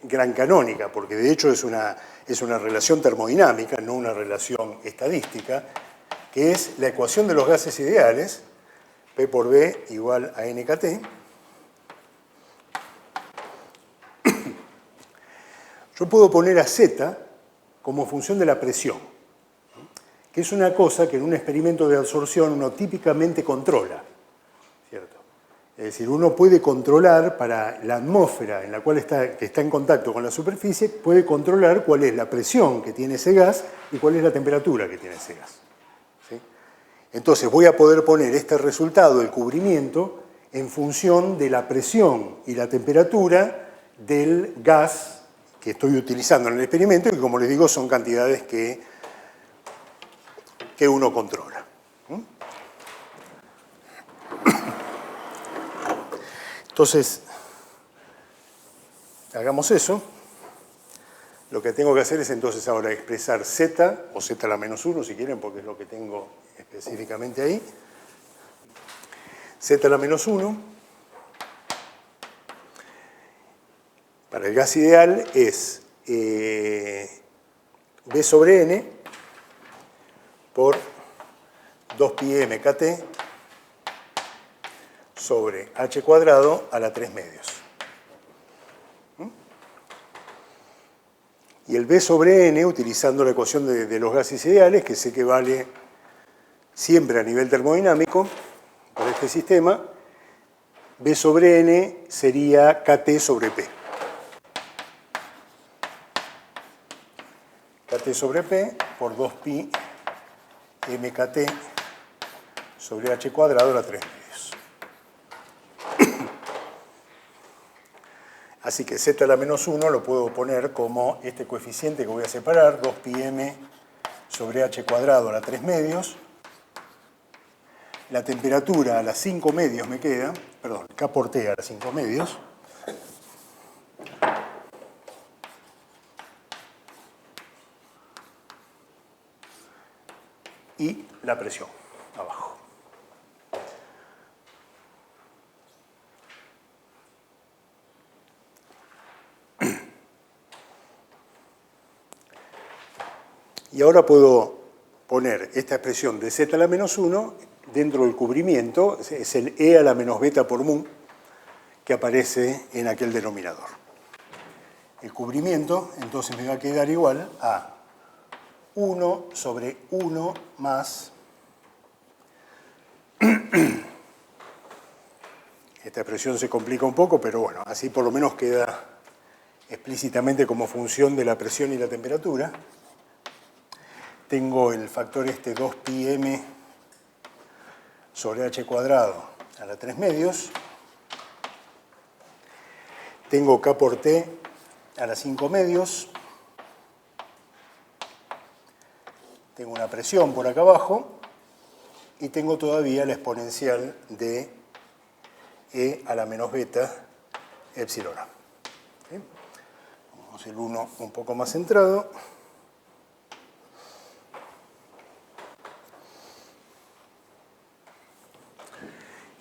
gran canónica, porque de hecho es una relación termodinámica, no una relación estadística, que es la ecuación de los gases ideales, P por B igual a NKT. Yo puedo poner a Z como función de la presión, que es una cosa que en un experimento de absorción uno típicamente controla, ¿cierto? Es decir, uno puede controlar para la atmósfera en la cual que está en contacto con la superficie, puede controlar cuál es la presión que tiene ese gas y cuál es la temperatura que tiene ese gas. ¿Sí? Entonces voy a poder poner este resultado del cubrimiento en función de la presión y la temperatura del gas que estoy utilizando en el experimento y que, como les digo, son cantidades que uno controla. Entonces, hagamos eso. Lo que tengo que hacer es entonces ahora expresar Z, o Z a la menos 1 si quieren, porque es lo que tengo específicamente ahí. Z a la menos 1. Para el gas ideal es B sobre N por 2pi mkt sobre h cuadrado a la 3 medios. Y el B sobre N, utilizando la ecuación de los gases ideales, que sé que vale siempre a nivel termodinámico para este sistema, B sobre N sería KT sobre P. KT sobre P por 2pi mkt sobre h cuadrado a la 3 medios. Así que z a la menos 1 lo puedo poner como este coeficiente que voy a separar, 2pi m sobre h cuadrado a la 3 medios. La temperatura a las 5 medios me queda, perdón, K por T a las 5 medios. Y la presión abajo. Y ahora puedo poner esta expresión de z a la menos 1 dentro del cubrimiento, es el E a la menos beta por mu que aparece en aquel denominador. El cubrimiento entonces me va a quedar igual a 1 sobre 1 más, esta expresión se complica un poco, pero bueno, así por lo menos queda explícitamente como función de la presión y la temperatura. Tengo el factor 2pi m sobre h cuadrado a la 3 medios. Tengo K por T a la 5 medios. Tengo una presión por acá abajo y tengo todavía la exponencial de E a la menos beta epsilon A. ¿Sí? Vamos el 1 un poco más centrado.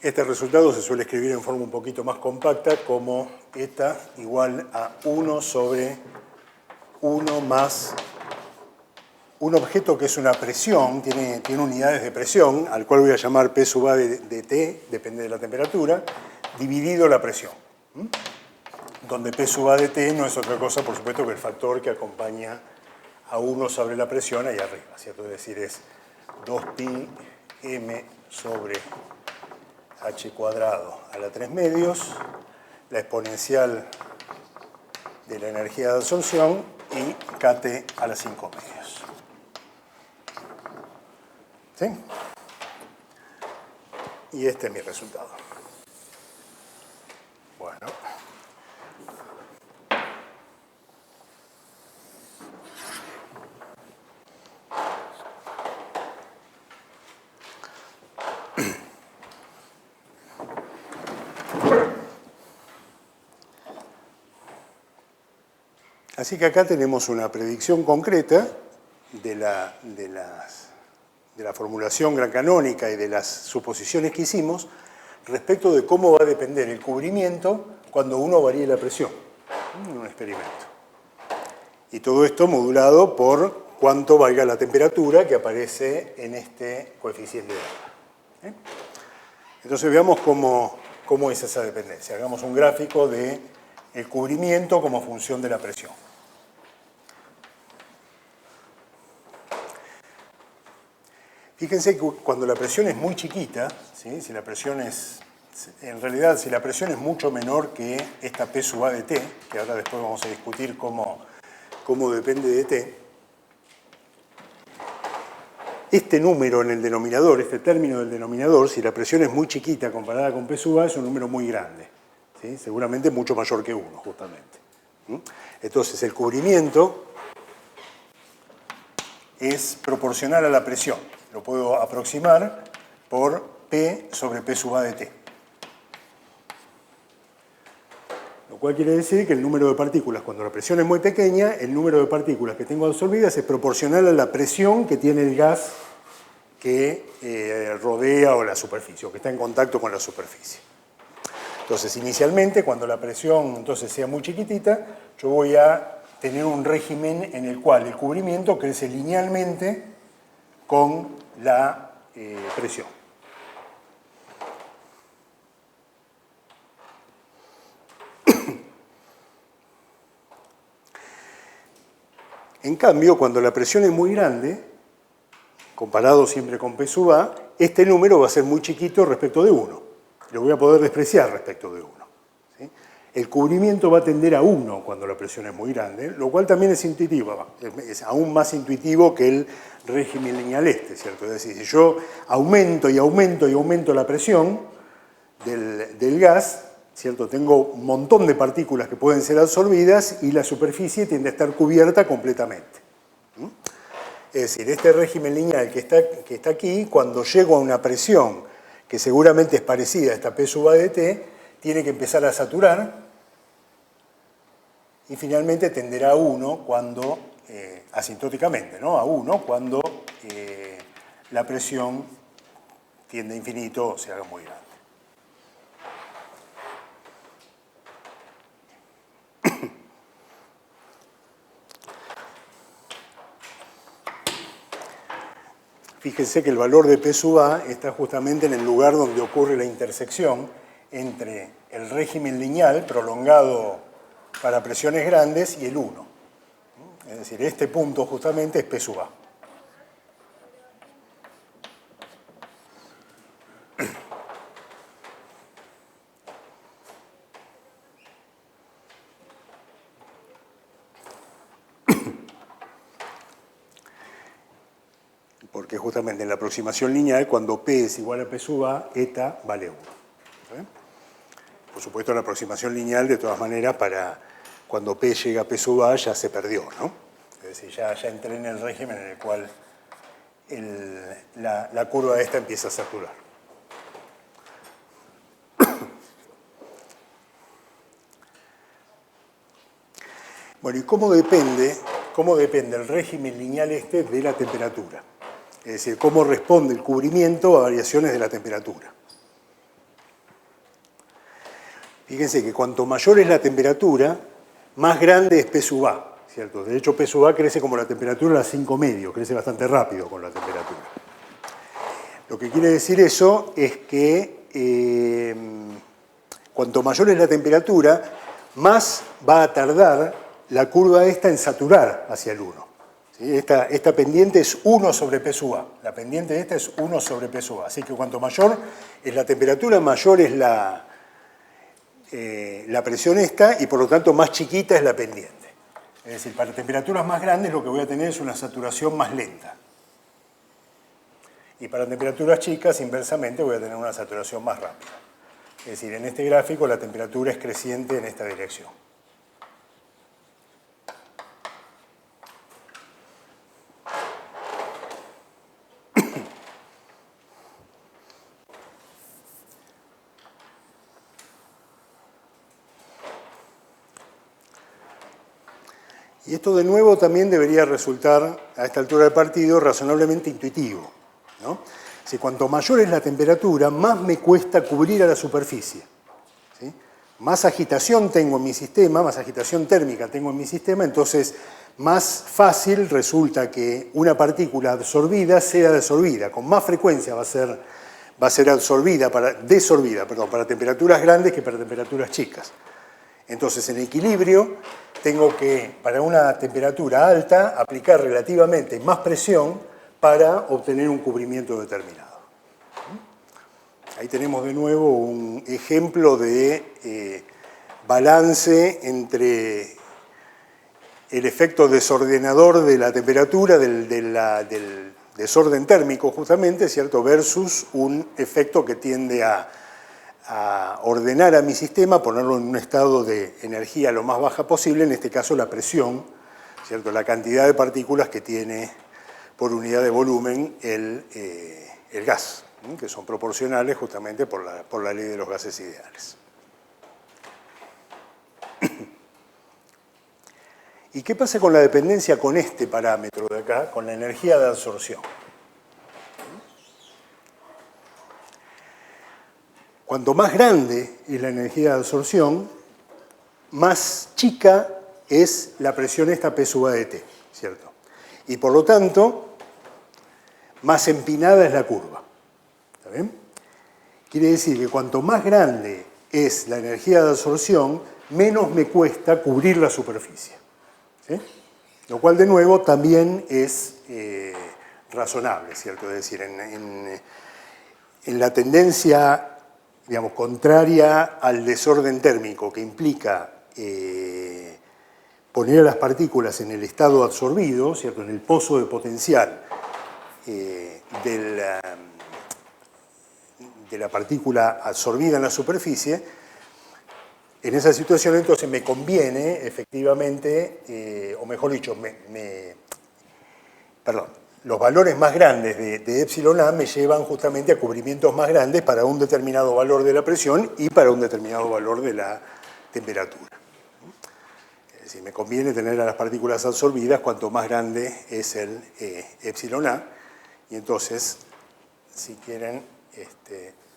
Este resultado se suele escribir en forma un poquito más compacta como eta igual a 1 sobre 1 más un objeto que es una presión, tiene unidades de presión, al cual voy a llamar P sub A de T, depende de la temperatura, dividido la presión. Donde P sub A de T no es otra cosa, por supuesto, que el factor que acompaña a 1 sobre la presión ahí arriba, ¿cierto? Es decir, es 2pi m sobre h cuadrado a la 3 medios, la exponencial de la energía de absorción y KT a la 5 medios. ¿Sí? Y este es mi resultado. Bueno. Así que acá tenemos una predicción concreta de la formulación gran canónica y de las suposiciones que hicimos respecto de cómo va a depender el cubrimiento cuando uno varíe la presión en un experimento. Y todo esto modulado por cuánto valga la temperatura que aparece en este coeficiente de alfa. Entonces veamos cómo es esa dependencia. Hagamos un gráfico del cubrimiento como función de la presión. Fíjense que cuando la presión es muy chiquita, ¿sí? Si la presión es, en realidad, si la presión es mucho menor que esta P sub A de T, que ahora después vamos a discutir cómo depende de T, este número en el denominador, este término del denominador, si la presión es muy chiquita comparada con P sub A, es un número muy grande, ¿sí? Seguramente mucho mayor que 1, justamente. Entonces, el cubrimiento es proporcional a la presión. Lo puedo aproximar por P sobre P sub A de T. Lo cual quiere decir que el número de partículas, cuando la presión es muy pequeña, el número de partículas que tengo absorbidas es proporcional a la presión que tiene el gas que rodea o la superficie, o que está en contacto con la superficie. Entonces, inicialmente, cuando la presión entonces sea muy chiquitita, yo voy a tener un régimen en el cual el cubrimiento crece linealmente con la presión. En cambio, cuando la presión es muy grande, comparado siempre con P sub A, este número va a ser muy chiquito respecto de 1. Lo voy a poder despreciar respecto de 1. ¿Sí? El cubrimiento va a tender a 1 cuando la presión es muy grande, lo cual también es intuitivo, es aún más intuitivo que el régimen lineal este, ¿cierto? Es decir, si yo aumento y aumento y aumento la presión del gas, ¿cierto? Tengo un montón de partículas que pueden ser absorbidas y la superficie tiende a estar cubierta completamente. Es decir, este régimen lineal que está aquí, cuando llego a una presión que seguramente es parecida a esta P sub A de T, tiene que empezar a saturar y finalmente tenderá a 1 cuando, asintóticamente, ¿no? A 1 cuando la presión tiende a infinito o se haga muy grande. Fíjense que el valor de P sub A está justamente en el lugar donde ocurre la intersección entre el régimen lineal prolongado para presiones grandes y el 1. Es decir, este punto justamente es P sub A. Porque justamente en la aproximación lineal, cuando P es igual a P sub A, eta vale 1. Por supuesto, la aproximación lineal, de todas maneras, para cuando P llega a P sub A ya se perdió, ¿no? Es decir, ya entré en el régimen en el cual la curva esta empieza a saturar. Bueno, ¿y cómo depende el régimen lineal este de la temperatura? Es decir, cómo responde el cubrimiento a variaciones de la temperatura. Fíjense que cuanto mayor es la temperatura, más grande es P sub A, ¿cierto? De hecho, P sub A crece como la temperatura a 5 medios, crece bastante rápido con la temperatura. Lo que quiere decir eso es que cuanto mayor es la temperatura, más va a tardar la curva esta en saturar hacia el 1. ¿Sí? Esta pendiente es 1 sobre P sub A. La pendiente esta es 1 sobre P sub A. Así que cuanto mayor es la temperatura, mayor es la presión esta y por lo tanto más chiquita es la pendiente. Es decir, para temperaturas más grandes lo que voy a tener es una saturación más lenta. Y para temperaturas chicas, inversamente, voy a tener una saturación más rápida. Es decir, en este gráfico la temperatura es creciente en esta dirección. Y esto de nuevo también debería resultar, a esta altura del partido, razonablemente intuitivo, ¿no? Si cuanto mayor es la temperatura, más me cuesta cubrir a la superficie, ¿sí? más agitación tengo en mi sistema, más agitación térmica tengo en mi sistema, entonces más fácil resulta que una partícula absorbida sea desorbida. Con más frecuencia va a ser desorbida para temperaturas grandes que para temperaturas chicas. Entonces, en equilibrio, tengo que, para una temperatura alta, aplicar relativamente más presión para obtener un cubrimiento determinado. Ahí tenemos de nuevo un ejemplo de balance entre el efecto desordenador de la temperatura, del desorden térmico justamente, ¿cierto?, versus un efecto que tiende a ordenar a mi sistema, ponerlo en un estado de energía lo más baja posible, en este caso la presión, ¿cierto?, la cantidad de partículas que tiene por unidad de volumen el gas, que son proporcionales justamente por la ley de los gases ideales. ¿Y qué pasa con la dependencia con este parámetro de acá, con la energía de absorción? Cuanto más grande es la energía de absorción, más chica es la presión esta P sub A de T, ¿cierto? Y por lo tanto, más empinada es la curva. ¿Está bien? Quiere decir que cuanto más grande es la energía de absorción, menos me cuesta cubrir la superficie. ¿Sí? Lo cual, de nuevo, también es razonable, ¿cierto? Es decir, en la tendencia, digamos, contraria al desorden térmico que implica poner a las partículas en el estado absorbido, ¿cierto?, en el pozo de potencial de la partícula absorbida en la superficie. En esa situación, entonces, me conviene, efectivamente, o mejor dicho, los valores más grandes de epsilon A me llevan justamente a cubrimientos más grandes para un determinado valor de la presión y para un determinado valor de la temperatura. Es decir, me conviene tener a las partículas absorbidas cuanto más grande es el epsilon A. Y entonces, si quieren,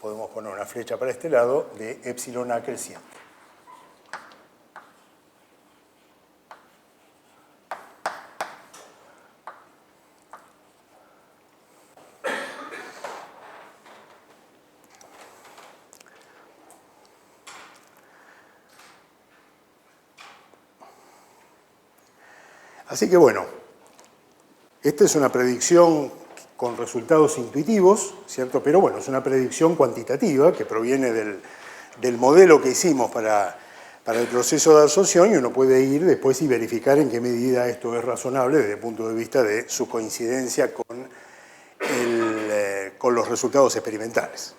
podemos poner una flecha para este lado de epsilon A creciente. Así que bueno, esta es una predicción con resultados intuitivos, ¿cierto? Pero bueno, es una predicción cuantitativa que proviene del modelo que hicimos para el proceso de absorción, y uno puede ir después y verificar en qué medida esto es razonable desde el punto de vista de su coincidencia con los resultados experimentales.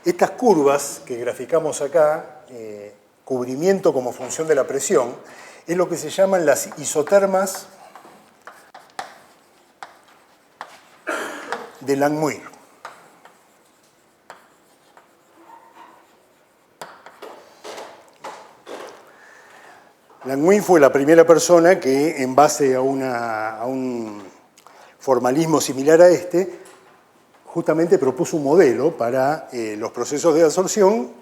Estas curvas que graficamos acá, cubrimiento como función de la presión, es lo que se llaman las isotermas de Langmuir. Langmuir fue la primera persona que, en base a un formalismo similar a este, justamente propuso un modelo para los procesos de absorción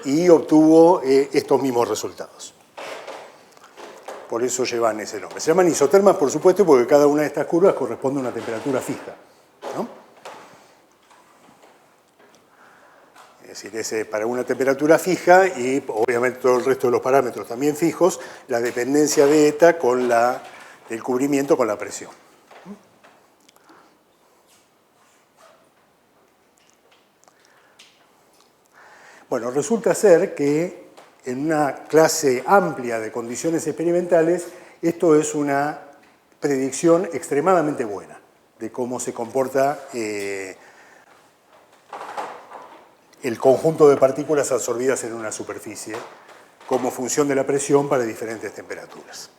y obtuvo estos mismos resultados. Por eso llevan ese nombre. Se llaman isotermas, por supuesto, porque cada una de estas curvas corresponde a una temperatura fija, ¿no? Es decir, es para una temperatura fija y obviamente todo el resto de los parámetros también fijos, la dependencia de eta con del cubrimiento con la presión. Bueno, resulta ser que en una clase amplia de condiciones experimentales, esto es una predicción extremadamente buena de cómo se comporta el conjunto de partículas absorbidas en una superficie como función de la presión para diferentes temperaturas.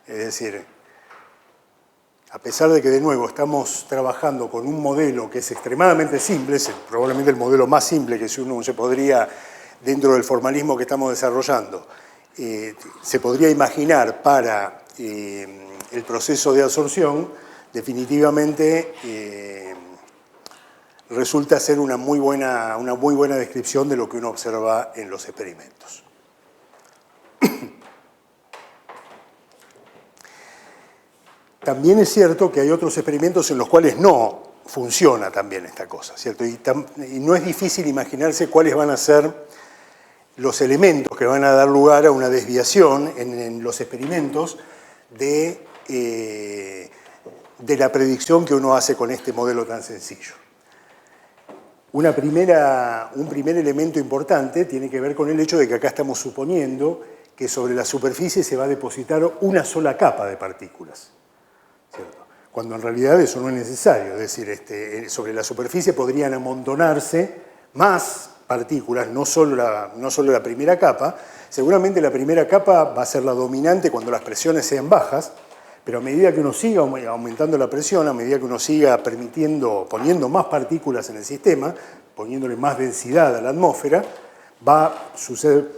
Es decir, a pesar de que, de nuevo, estamos trabajando con un modelo que es extremadamente simple, es probablemente el modelo más simple que uno se podría, dentro del formalismo que estamos desarrollando, se podría imaginar para el proceso de absorción, definitivamente resulta ser una muy buena descripción de lo que uno observa en los experimentos. También es cierto que hay otros experimentos en los cuales no funciona también esta cosa, ¿cierto? Y no es difícil imaginarse cuáles van a ser los elementos que van a dar lugar a una desviación en los experimentos de la predicción que uno hace con este modelo tan sencillo. Un primer elemento importante tiene que ver con el hecho de que acá estamos suponiendo que sobre la superficie se va a depositar una sola capa de partículas, ¿cierto? Cuando en realidad eso no es necesario, es decir, sobre la superficie podrían amontonarse más partículas, no solo la primera capa. Seguramente la primera capa va a ser la dominante cuando las presiones sean bajas, pero a medida que uno siga aumentando la presión, a medida que uno siga poniendo más partículas en el sistema, poniéndole más densidad a la atmósfera,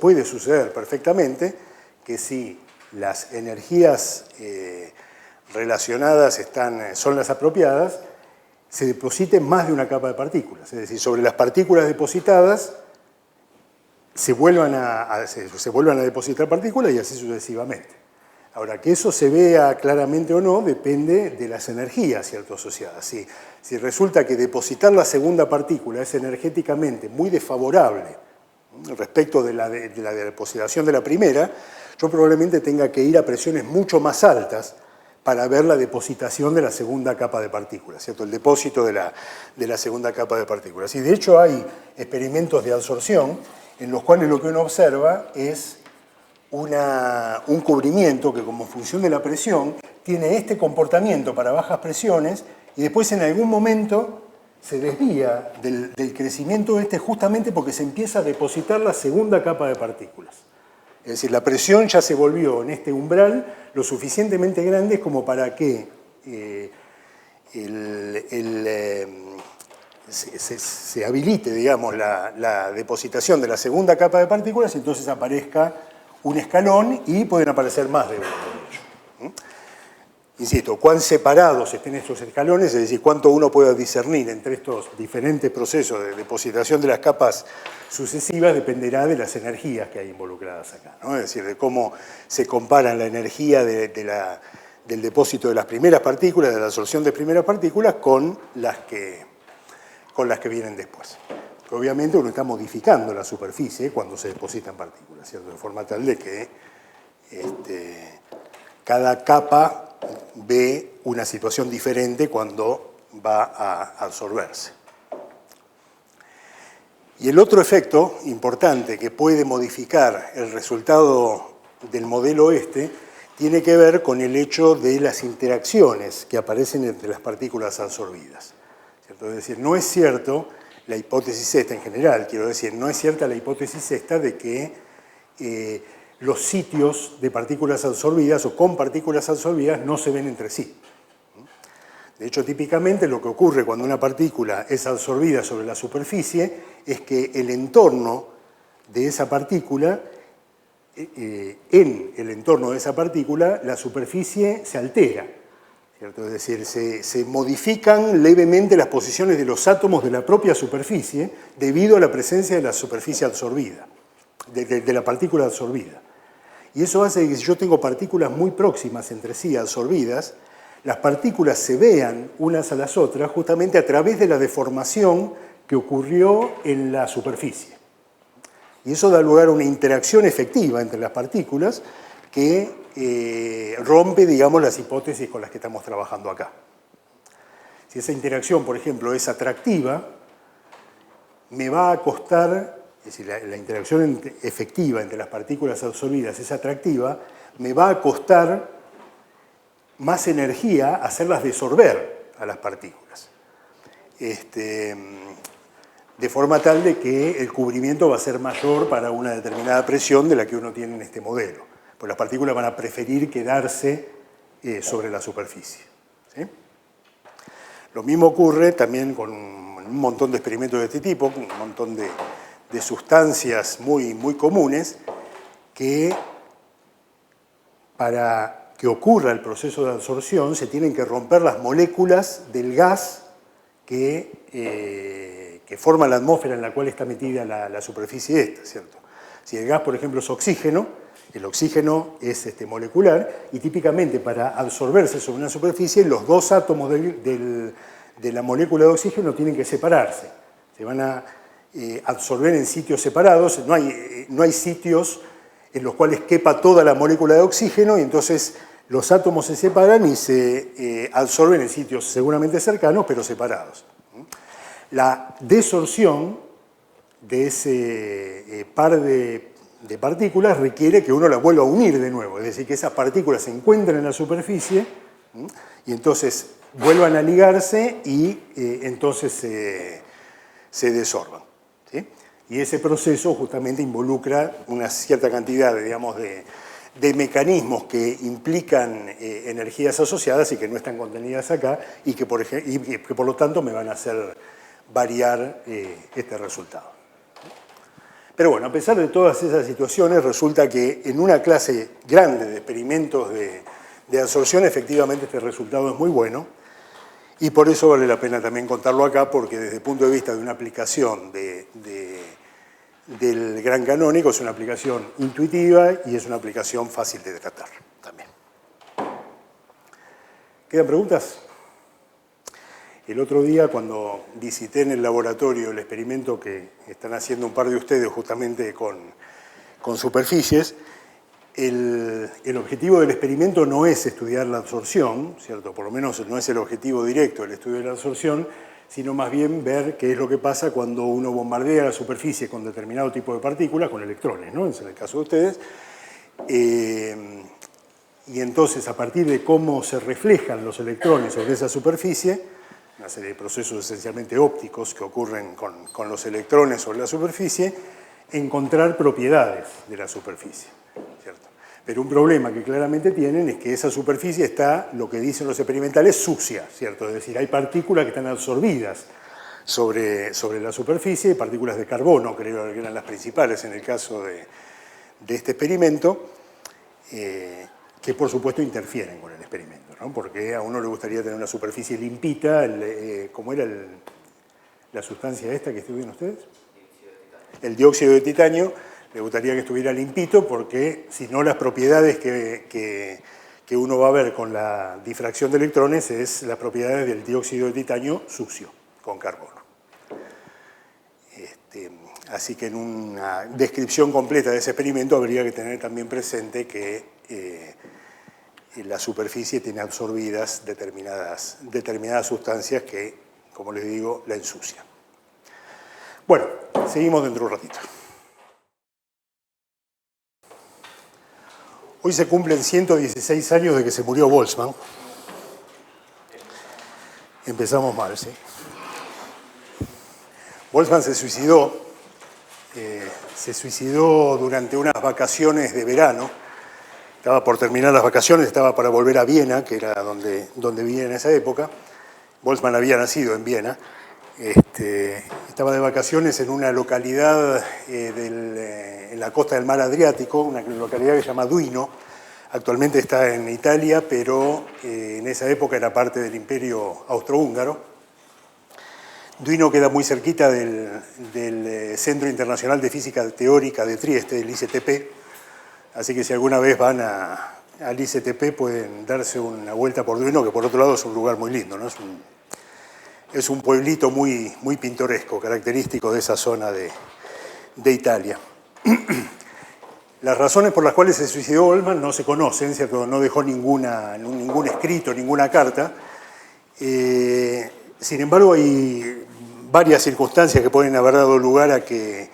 puede suceder perfectamente que si las energías relacionadas son las apropiadas, se deposite más de una capa de partículas. Es decir, sobre las partículas depositadas se vuelvan a depositar partículas y así sucesivamente. Ahora, que eso se vea claramente o no depende de las energías, ¿cierto?, asociadas. Si resulta que depositar la segunda partícula es energéticamente muy desfavorable respecto de la depositación de la primera, yo probablemente tenga que ir a presiones mucho más altas para ver la depositación de la segunda capa de partículas, ¿cierto?, el depósito de la segunda capa de partículas. Y de hecho hay experimentos de absorción en los cuales lo que uno observa es un cubrimiento que, como función de la presión, tiene este comportamiento para bajas presiones y después en algún momento se desvía del crecimiento justamente porque se empieza a depositar la segunda capa de partículas. Es decir, la presión ya se volvió en este umbral lo suficientemente grande como para que se habilite, digamos, la depositación de la segunda capa de partículas y entonces aparezca un escalón y pueden aparecer más de uno, de hecho. Insisto, cuán separados estén estos escalones, es decir, cuánto uno pueda discernir entre estos diferentes procesos de depositación de las capas sucesivas dependerá de las energías que hay involucradas acá, ¿no? Es decir, de cómo se comparan la energía del depósito de las primeras partículas, de la absorción de primeras partículas, con las que vienen después. Obviamente uno está modificando la superficie cuando se depositan partículas, ¿cierto?, de forma tal de que cada capa ve una situación diferente cuando va a absorberse. Y el otro efecto importante que puede modificar el resultado del modelo tiene que ver con el hecho de las interacciones que aparecen entre las partículas absorbidas, ¿cierto? Es decir, no es cierto la hipótesis esta en general, quiero decir, no es cierta la hipótesis esta de que los sitios de partículas absorbidas o con partículas absorbidas no se ven entre sí. De hecho, típicamente lo que ocurre cuando una partícula es absorbida sobre la superficie es que el entorno de esa partícula, en el entorno de esa partícula, la superficie se altera, ¿cierto? Es decir, se modifican levemente las posiciones de los átomos de la propia superficie debido a la presencia de la superficie absorbida, de la partícula absorbida. Y eso hace que si yo tengo partículas muy próximas entre sí absorbidas, las partículas se vean unas a las otras justamente a través de la deformación que ocurrió en la superficie. Y eso da lugar a una interacción efectiva entre las partículas que rompe, digamos, las hipótesis con las que estamos trabajando acá. Si esa interacción, por ejemplo, es atractiva, me va a costar, es decir, la interacción efectiva entre las partículas absorbidas es atractiva, me va a costar más energía hacerlas desorber a las partículas. De forma tal de que el cubrimiento va a ser mayor para una determinada presión de la que uno tiene en este modelo. Pues las partículas van a preferir quedarse sobre la superficie, ¿sí? Lo mismo ocurre también con un montón de experimentos de este tipo, un montón de sustancias muy, muy comunes que para que ocurra el proceso de absorción se tienen que romper las moléculas del gas que forman la atmósfera en la cual está metida la superficie esta, ¿cierto? Si el gas, por ejemplo, es oxígeno, el oxígeno es molecular y típicamente para absorberse sobre una superficie los dos átomos de la molécula de oxígeno tienen que separarse. Se van a absorber en sitios separados, no hay sitios en los cuales quepa toda la molécula de oxígeno y entonces los átomos se separan y se absorben en sitios seguramente cercanos pero separados. La desorción de ese par de partículas requiere que uno las vuelva a unir de nuevo, es decir, que esas partículas se encuentren en la superficie y entonces vuelvan a ligarse y entonces se desorban, ¿sí? Y ese proceso justamente involucra una cierta cantidad, digamos, de mecanismos que implican energías asociadas y que no están contenidas acá y que por lo tanto me van a hacer variar este resultado. Pero bueno, a pesar de todas esas situaciones, resulta que en una clase grande de experimentos de absorción, efectivamente este resultado es muy bueno, y por eso vale la pena también contarlo acá, porque desde el punto de vista de una aplicación del gran canónico, es una aplicación intuitiva y es una aplicación fácil de tratar también. ¿Quedan preguntas? El otro día, cuando visité en el laboratorio el experimento que están haciendo un par de ustedes justamente con superficies, el objetivo del experimento no es estudiar la absorción, ¿cierto? Por lo menos no es el objetivo directo el estudio de la absorción, sino más bien ver qué es lo que pasa cuando uno bombardea la superficie con determinado tipo de partículas, con electrones, ¿no? Es en el caso de ustedes. Y entonces, a partir de cómo se reflejan los electrones sobre esa superficie, una serie de procesos esencialmente ópticos que ocurren con los electrones sobre la superficie, encontrar propiedades de la superficie, ¿cierto? Pero un problema que claramente tienen es que esa superficie está, lo que dicen los experimentales, sucia, ¿cierto? Es decir, hay partículas que están absorbidas sobre la superficie, partículas de carbono, creo que eran las principales en el caso de este experimento, que por supuesto interfieren con el experimento, ¿no? Porque a uno le gustaría tener una superficie limpita, ¿cómo era la sustancia esta que estuvieron ustedes? El dióxido de titanio, le gustaría que estuviera limpito porque si no las propiedades que uno va a ver con la difracción de electrones es las propiedades del dióxido de titanio sucio, con carbono. Así que en una descripción completa de ese experimento habría que tener también presente que la superficie tiene absorbidas determinadas sustancias que, como les digo, la ensucian. Bueno, seguimos dentro de un ratito. Hoy se cumplen 116 años de que se murió Boltzmann. Empezamos mal, ¿sí? Boltzmann se suicidó durante unas vacaciones de verano. Estaba por terminar las vacaciones, estaba para volver a Viena, que era donde vivía en esa época. Boltzmann había nacido en Viena. Estaba de vacaciones en una localidad en la costa del mar Adriático, una localidad que se llama Duino. Actualmente está en Italia, pero en esa época era parte del Imperio Austrohúngaro. Duino queda muy cerquita del Centro Internacional de Física Teórica de Trieste, del ICTP. Así que si alguna vez van al ICTP pueden darse una vuelta por Duino, que por otro lado es un lugar muy lindo, ¿no? Es un pueblito muy, muy pintoresco, característico de esa zona de Italia. Las razones por las cuales se suicidó Boltzmann no se conocen, ¿cierto? No dejó ningún escrito, ninguna carta. Sin embargo, hay varias circunstancias que pueden haber dado lugar a que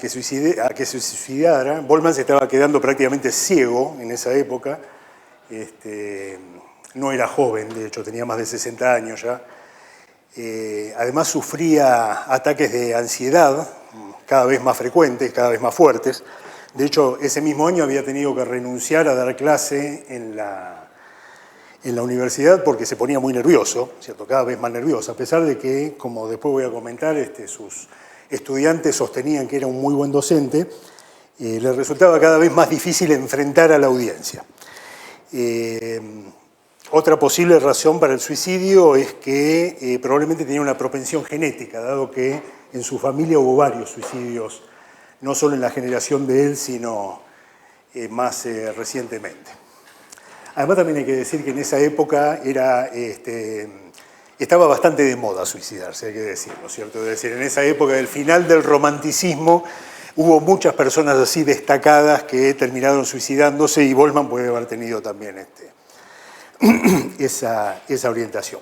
se suicidara. Boltzmann se estaba quedando prácticamente ciego en esa época. No era joven, de hecho tenía más de 60 años ya. Además sufría ataques de ansiedad cada vez más frecuentes, cada vez más fuertes. De hecho, ese mismo año había tenido que renunciar a dar clase en la universidad porque se ponía muy nervioso, ¿cierto? Cada vez más nervioso, a pesar de que, como después voy a comentar, sus estudiantes sostenían que era un muy buen docente, le resultaba cada vez más difícil enfrentar a la audiencia. Otra posible razón para el suicidio es que probablemente tenía una propensión genética, dado que en su familia hubo varios suicidios, no solo en la generación de él, sino más recientemente. Además, también hay que decir que en esa época estaba bastante de moda suicidarse, hay que decirlo, ¿cierto? Es decir, en esa época del final del romanticismo hubo muchas personas así destacadas que terminaron suicidándose y Boltzmann puede haber tenido también esa orientación.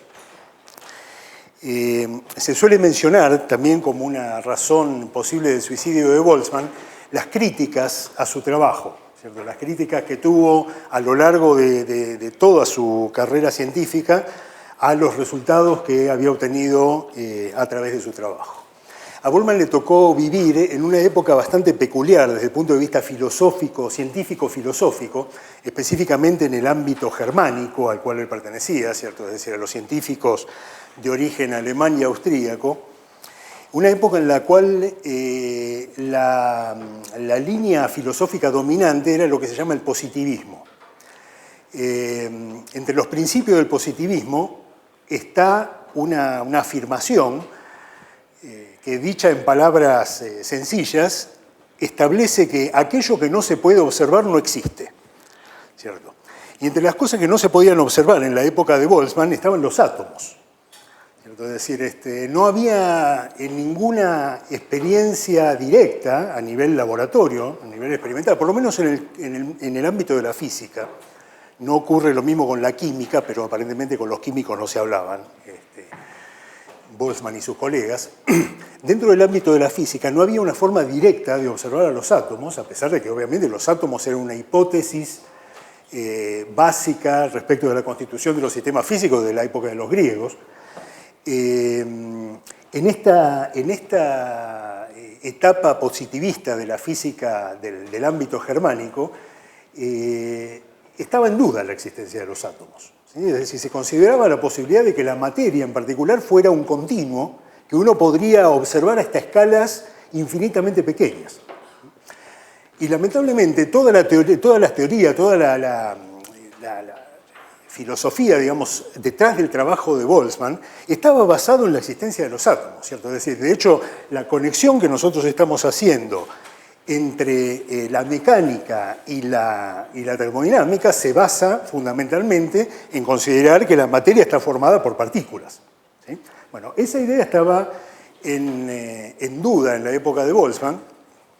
Se suele mencionar también como una razón posible del suicidio de Boltzmann las críticas a su trabajo, ¿cierto? Las críticas que tuvo a lo largo de toda su carrera científica a los resultados que había obtenido a través de su trabajo. A Boltzmann le tocó vivir en una época bastante peculiar desde el punto de vista filosófico, científico-filosófico, específicamente en el ámbito germánico al cual él pertenecía, ¿cierto? Es decir, a los científicos de origen alemán y austríaco, una época en la cual la línea filosófica dominante era lo que se llama el positivismo. Entre los principios del positivismo está una afirmación que, dicha en palabras sencillas, establece que aquello que no se puede observar no existe, ¿cierto? Y entre las cosas que no se podían observar en la época de Boltzmann estaban los átomos, ¿cierto? Es decir, no había en ninguna experiencia directa a nivel laboratorio, a nivel experimental, por lo menos en el ámbito de la física. No ocurre lo mismo con la química, pero aparentemente con los químicos no se hablaban, Boltzmann y sus colegas. Dentro del ámbito de la física no había una forma directa de observar a los átomos, a pesar de que obviamente los átomos eran una hipótesis básica respecto de la constitución de los sistemas físicos de la época de los griegos. En esta etapa positivista de la física del ámbito germánico, estaba en duda la existencia de los átomos. ¿Sí? Es decir, se consideraba la posibilidad de que la materia en particular fuera un continuo que uno podría observar hasta escalas infinitamente pequeñas. Y lamentablemente toda la teoría, toda la filosofía, digamos, detrás del trabajo de Boltzmann, estaba basado en la existencia de los átomos, ¿cierto? Es decir, de hecho, la conexión que nosotros estamos haciendo entre la mecánica y la termodinámica se basa fundamentalmente en considerar que la materia está formada por partículas, ¿sí? Bueno, esa idea estaba en duda en la época de Boltzmann.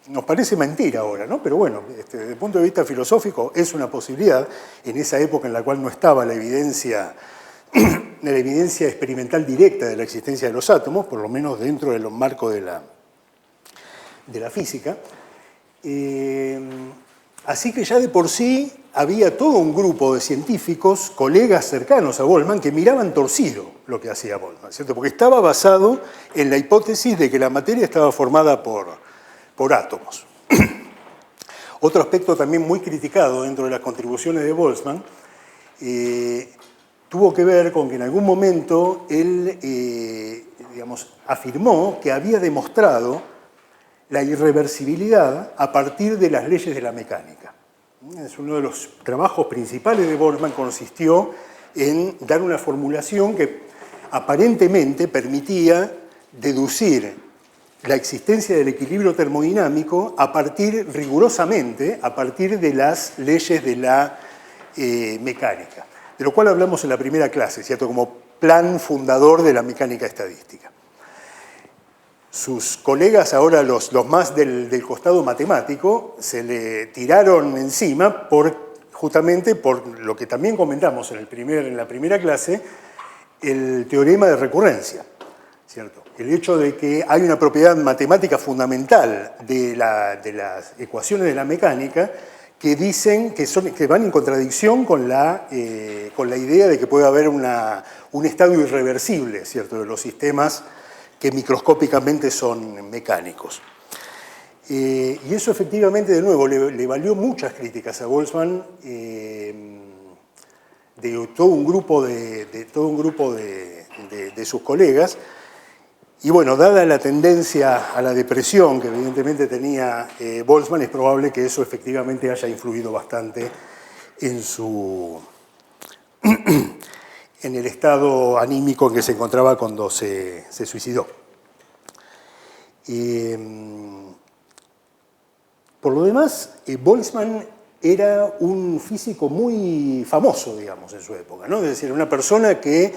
Nos parece mentira ahora, ¿no? Pero bueno, desde el punto de vista filosófico es una posibilidad en esa época en la cual no estaba la evidencia experimental directa de la existencia de los átomos, por lo menos dentro del marco de la física. Así que ya de por sí había todo un grupo de científicos, colegas cercanos a Boltzmann, que miraban torcido lo que hacía Boltzmann, ¿cierto? Porque estaba basado en la hipótesis de que la materia estaba formada por átomos. Otro aspecto también muy criticado dentro de las contribuciones de Boltzmann tuvo que ver con que en algún momento él afirmó que había demostrado la irreversibilidad a partir de las leyes de la mecánica. Es uno de los trabajos principales de Boltzmann, consistió en dar una formulación que aparentemente permitía deducir la existencia del equilibrio termodinámico rigurosamente a partir de las leyes de la mecánica, de lo cual hablamos en la primera clase, ¿cierto? Como plan fundador de la mecánica estadística. Sus colegas, ahora los más del costado matemático, se le tiraron encima justamente por lo que también comentamos en la primera clase, el teorema de recurrencia, ¿cierto? El hecho de que hay una propiedad matemática fundamental de las ecuaciones de la mecánica que dicen que van en contradicción con la idea de que puede haber un estado irreversible, ¿cierto?, de los sistemas que microscópicamente son mecánicos. Y eso efectivamente, de nuevo, le valió muchas críticas a Boltzmann de todo un grupo de sus colegas. Y bueno, dada la tendencia a la depresión que evidentemente tenía Boltzmann, es probable que eso efectivamente haya influido bastante en su en el estado anímico en que se encontraba cuando se suicidó. Por lo demás, Boltzmann era un físico muy famoso, digamos, en su época, ¿no? Es decir, una persona que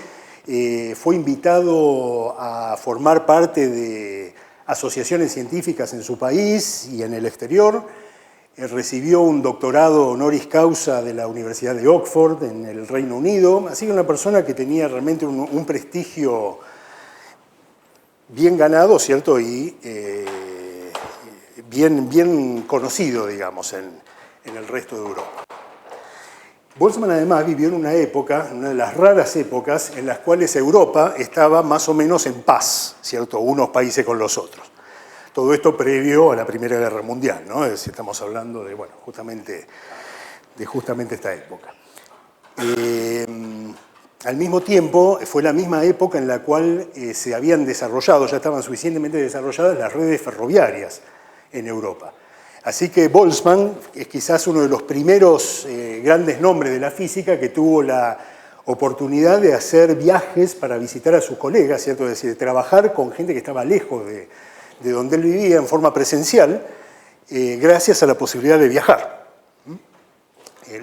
fue invitado a formar parte de asociaciones científicas en su país y en el exterior. Recibió un doctorado honoris causa de la Universidad de Oxford en el Reino Unido, así que una persona que tenía realmente un prestigio bien ganado, ¿cierto? Y bien conocido, digamos, en el resto de Europa. Boltzmann además vivió en una época, una de las raras épocas, en las cuales Europa estaba más o menos en paz, ¿cierto? Unos países con los otros. Todo esto previo a la Primera Guerra Mundial, ¿no? Es decir, estamos hablando de, bueno, justamente esta época. Al mismo tiempo, fue la misma época en la cual se habían desarrollado, ya estaban suficientemente desarrolladas las redes ferroviarias en Europa. Así que Boltzmann es quizás uno de los primeros grandes nombres de la física que tuvo la oportunidad de hacer viajes para visitar a sus colegas, ¿cierto? Es decir, de trabajar con gente que estaba lejos de donde él vivía en forma presencial, gracias a la posibilidad de viajar.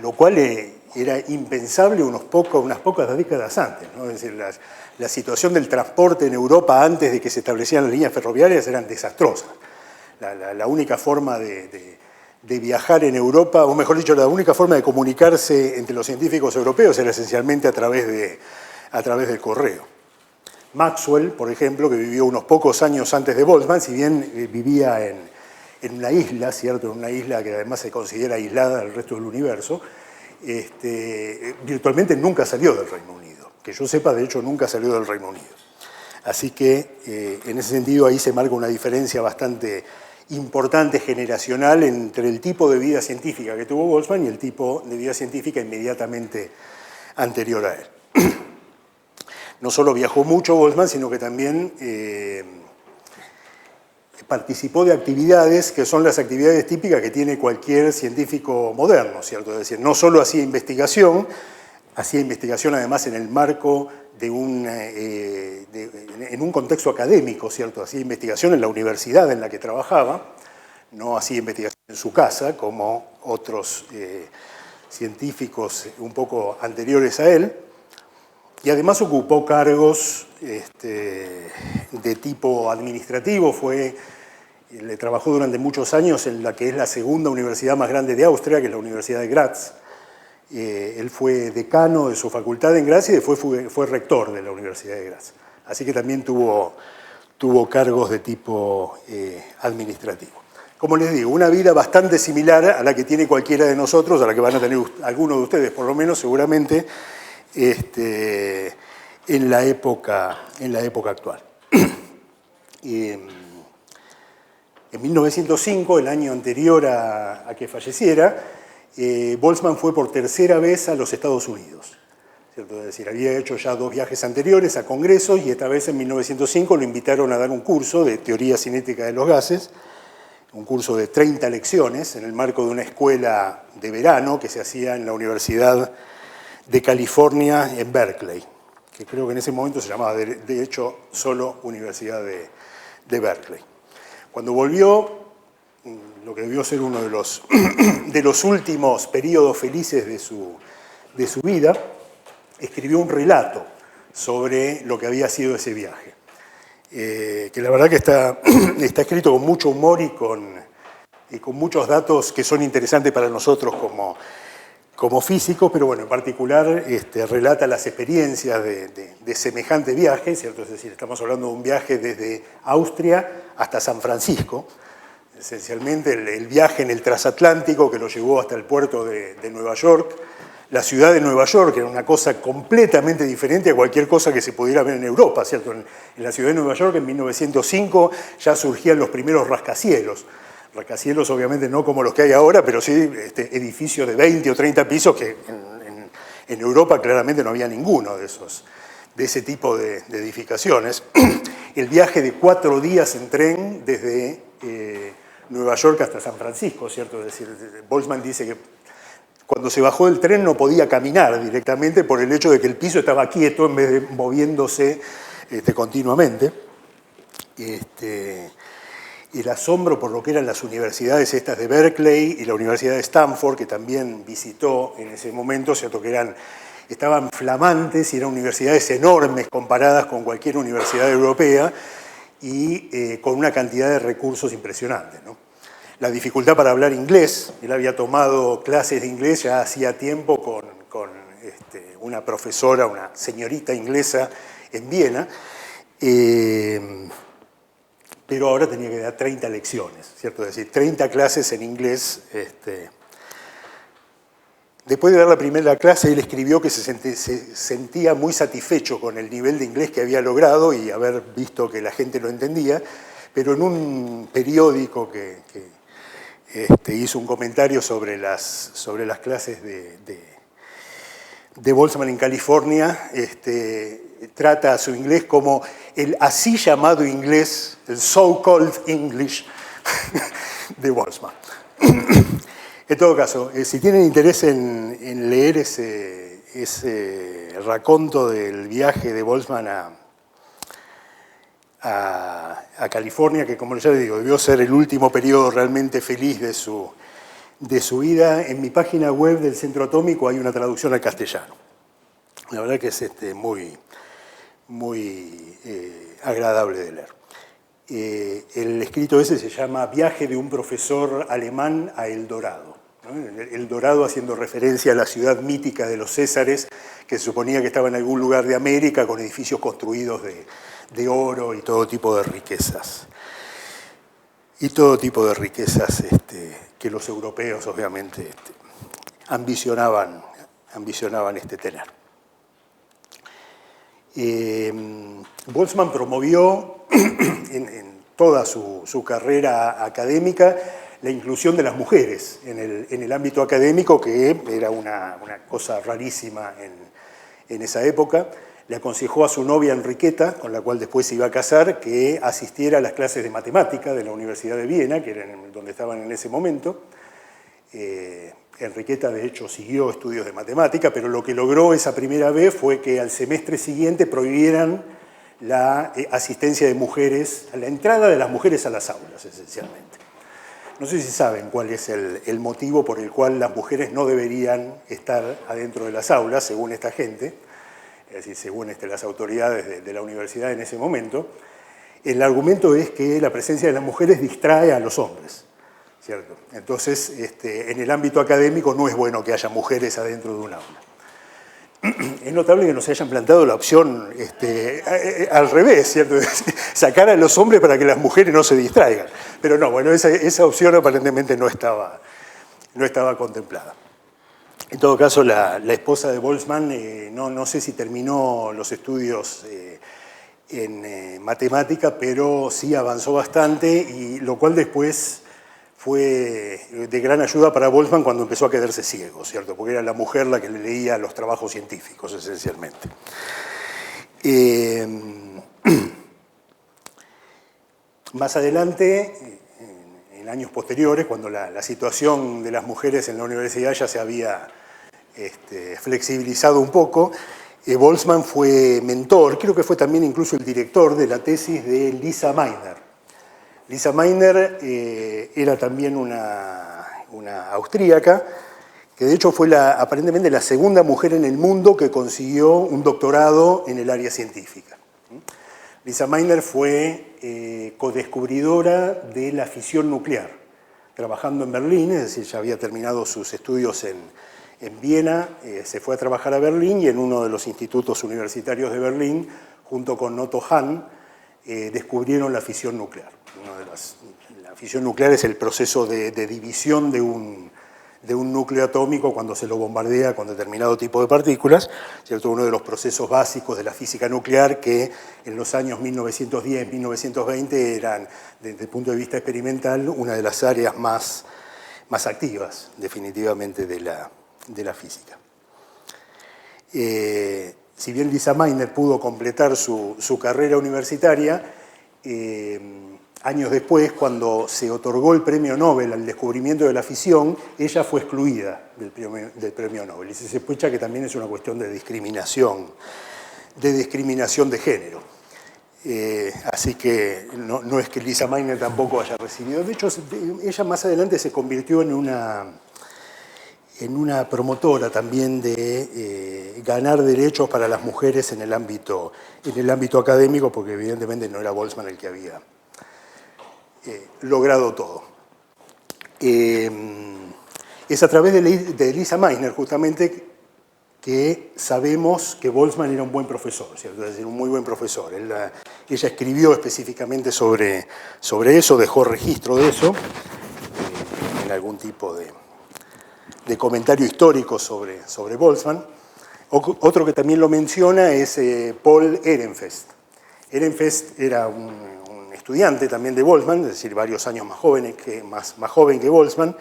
Lo cual era impensable unas pocas décadas antes, ¿no? Es decir, la situación del transporte en Europa antes de que se establecieran las líneas ferroviarias eran desastrosas. La única forma de viajar en Europa, o mejor dicho, la única forma de comunicarse entre los científicos europeos era esencialmente a través del correo. Maxwell, por ejemplo, que vivió unos pocos años antes de Boltzmann, si bien vivía en una isla, ¿cierto? En una isla que además se considera aislada del resto del universo, virtualmente nunca salió del Reino Unido. Que yo sepa, de hecho, nunca salió del Reino Unido. Así que, en ese sentido, ahí se marca una diferencia bastante importante generacional entre el tipo de vida científica que tuvo Boltzmann y el tipo de vida científica inmediatamente anterior a él. No solo viajó mucho Boltzmann, sino que también participó de actividades que son las actividades típicas que tiene cualquier científico moderno, ¿cierto? Es decir, no solo hacía investigación además en el marco en un contexto académico, ¿cierto? Hacía investigación en la universidad en la que trabajaba, no hacía investigación en su casa, como otros científicos un poco anteriores a él, y además ocupó cargos de tipo administrativo, le trabajó durante muchos años en la que es la segunda universidad más grande de Austria, que es la Universidad de Graz. Él fue decano de su facultad en Graz y después fue rector de la Universidad de Graz. Así que también tuvo cargos de tipo administrativo. Como les digo, una vida bastante similar a la que tiene cualquiera de nosotros, a la que van a tener algunos de ustedes, por lo menos, seguramente, en la época actual. En 1905, el año anterior a que falleciera, Boltzmann fue por tercera vez a los Estados Unidos, ¿cierto? Es decir, había hecho ya 2 viajes anteriores a congresos y esta vez en 1905 lo invitaron a dar un curso de teoría cinética de los gases, un curso de 30 lecciones en el marco de una escuela de verano que se hacía en la Universidad de California en Berkeley, que creo que en ese momento se llamaba, de hecho, solo Universidad de Berkeley. Cuando volvió, lo que debió ser uno de los últimos periodos felices de su vida, escribió un relato sobre lo que había sido ese viaje, que la verdad que está escrito con mucho humor y con muchos datos que son interesantes para nosotros como físicos, pero bueno, en particular relata las experiencias de semejante viaje, ¿cierto? Es decir, estamos hablando de un viaje desde Austria hasta San Francisco, esencialmente el viaje en el transatlántico que lo llevó hasta el puerto de Nueva York, la ciudad de Nueva York, que era una cosa completamente diferente a cualquier cosa que se pudiera ver en Europa, ¿cierto? En la ciudad de Nueva York, en 1905, ya surgían los primeros rascacielos. Rascacielos obviamente no como los que hay ahora, pero sí edificios de 20 o 30 pisos que en Europa claramente no había ninguno de ese tipo de edificaciones. El viaje de 4 días en tren desde Nueva York hasta San Francisco, ¿cierto? Es decir, Boltzmann dice que cuando se bajó del tren no podía caminar directamente por el hecho de que el piso estaba quieto en vez de moviéndose continuamente. El asombro por lo que eran las universidades estas de Berkeley y la Universidad de Stanford, que también visitó en ese momento, cierto que estaban flamantes y eran universidades enormes comparadas con cualquier universidad europea y con una cantidad de recursos impresionantes, ¿no? La dificultad para hablar inglés, él había tomado clases de inglés ya hacía tiempo con una profesora, una señorita inglesa en Viena, pero ahora tenía que dar 30 lecciones, ¿cierto? Es decir, 30 clases en inglés. Después de dar la primera clase, él escribió que se sentía muy satisfecho con el nivel de inglés que había logrado y haber visto que la gente lo entendía, pero en un periódico que hizo un comentario sobre las clases de Boltzmann en California, trata a su inglés como el así llamado inglés, el so-called English de Boltzmann. En todo caso, si tienen interés en leer ese raconto del viaje de Boltzmann a California, que como ya les digo, debió ser el último periodo realmente feliz de su vida, en mi página web del Centro Atómico hay una traducción al castellano. La verdad que es muy agradable de leer. El escrito ese se llama Viaje de un profesor alemán a El Dorado, ¿no? El Dorado haciendo referencia a la ciudad mítica de los Césares, que se suponía que estaba en algún lugar de América, con edificios construidos de oro y todo tipo de riquezas. Y todo tipo de riquezas que los europeos, obviamente, ambicionaban tener. Boltzmann promovió en toda su carrera académica la inclusión de las mujeres en el ámbito académico, que era una cosa rarísima en esa época. Le aconsejó a su novia Enriqueta, con la cual después se iba a casar, que asistiera a las clases de matemática de la Universidad de Viena, que era donde estaban en ese momento. Enriqueta, de hecho, siguió estudios de matemática, pero lo que logró esa primera vez fue que al semestre siguiente prohibieran la asistencia de mujeres, la entrada de las mujeres a las aulas, esencialmente. No sé si saben cuál es el motivo por el cual las mujeres no deberían estar adentro de las aulas, según esta gente, es decir, según las autoridades de la universidad en ese momento. El argumento es que la presencia de las mujeres distrae a los hombres, ¿cierto? Entonces, en el ámbito académico no es bueno que haya mujeres adentro de un aula. Es notable que nos hayan planteado la opción al revés, ¿cierto? Sacar a los hombres para que las mujeres no se distraigan. Pero no, bueno, esa opción aparentemente no estaba contemplada. En todo caso, la esposa de Boltzmann, no sé si terminó los estudios en matemática, pero sí avanzó bastante, y lo cual después fue de gran ayuda para Boltzmann cuando empezó a quedarse ciego, ¿cierto? Porque era la mujer la que le leía los trabajos científicos, esencialmente. Más adelante, en años posteriores, cuando la situación de las mujeres en la universidad ya se había flexibilizado un poco, Boltzmann fue mentor, creo que fue también incluso el director de la tesis de Lisa Meitner. Lisa Meitner era también una austríaca, que de hecho fue aparentemente la segunda mujer en el mundo que consiguió un doctorado en el área científica. Lisa Meitner fue codescubridora de la fisión nuclear, trabajando en Berlín, es decir, ya había terminado sus estudios en Viena, se fue a trabajar a Berlín, y en uno de los institutos universitarios de Berlín, junto con Otto Hahn, descubrieron la fisión nuclear. La fisión nuclear es el proceso de división de un núcleo atómico cuando se lo bombardea con determinado tipo de partículas, ¿cierto? Uno de los procesos básicos de la física nuclear que en los años 1910, 1920 eran, desde el punto de vista experimental, una de las áreas más activas, definitivamente, de la física. Si bien Lisa Meitner pudo completar su carrera universitaria, años después, cuando se otorgó el premio Nobel al descubrimiento de la fisión, ella fue excluida del premio Nobel. Y se sospecha que también es una cuestión de discriminación de género. Así que no es que Lisa Meitner tampoco haya recibido. De hecho, ella más adelante se convirtió en una promotora también de ganar derechos para las mujeres en el ámbito académico, porque evidentemente no era Boltzmann el que había logrado todo. Es a través de Lisa Meitner, justamente, que sabemos que Boltzmann era un buen profesor, ¿cierto? Es decir, un muy buen profesor. Ella escribió específicamente sobre eso, dejó registro de eso, en algún tipo de comentario histórico sobre Boltzmann. Otro que también lo menciona es Paul Ehrenfest. Ehrenfest era un estudiante también de Boltzmann, es decir, varios años más joven que Boltzmann,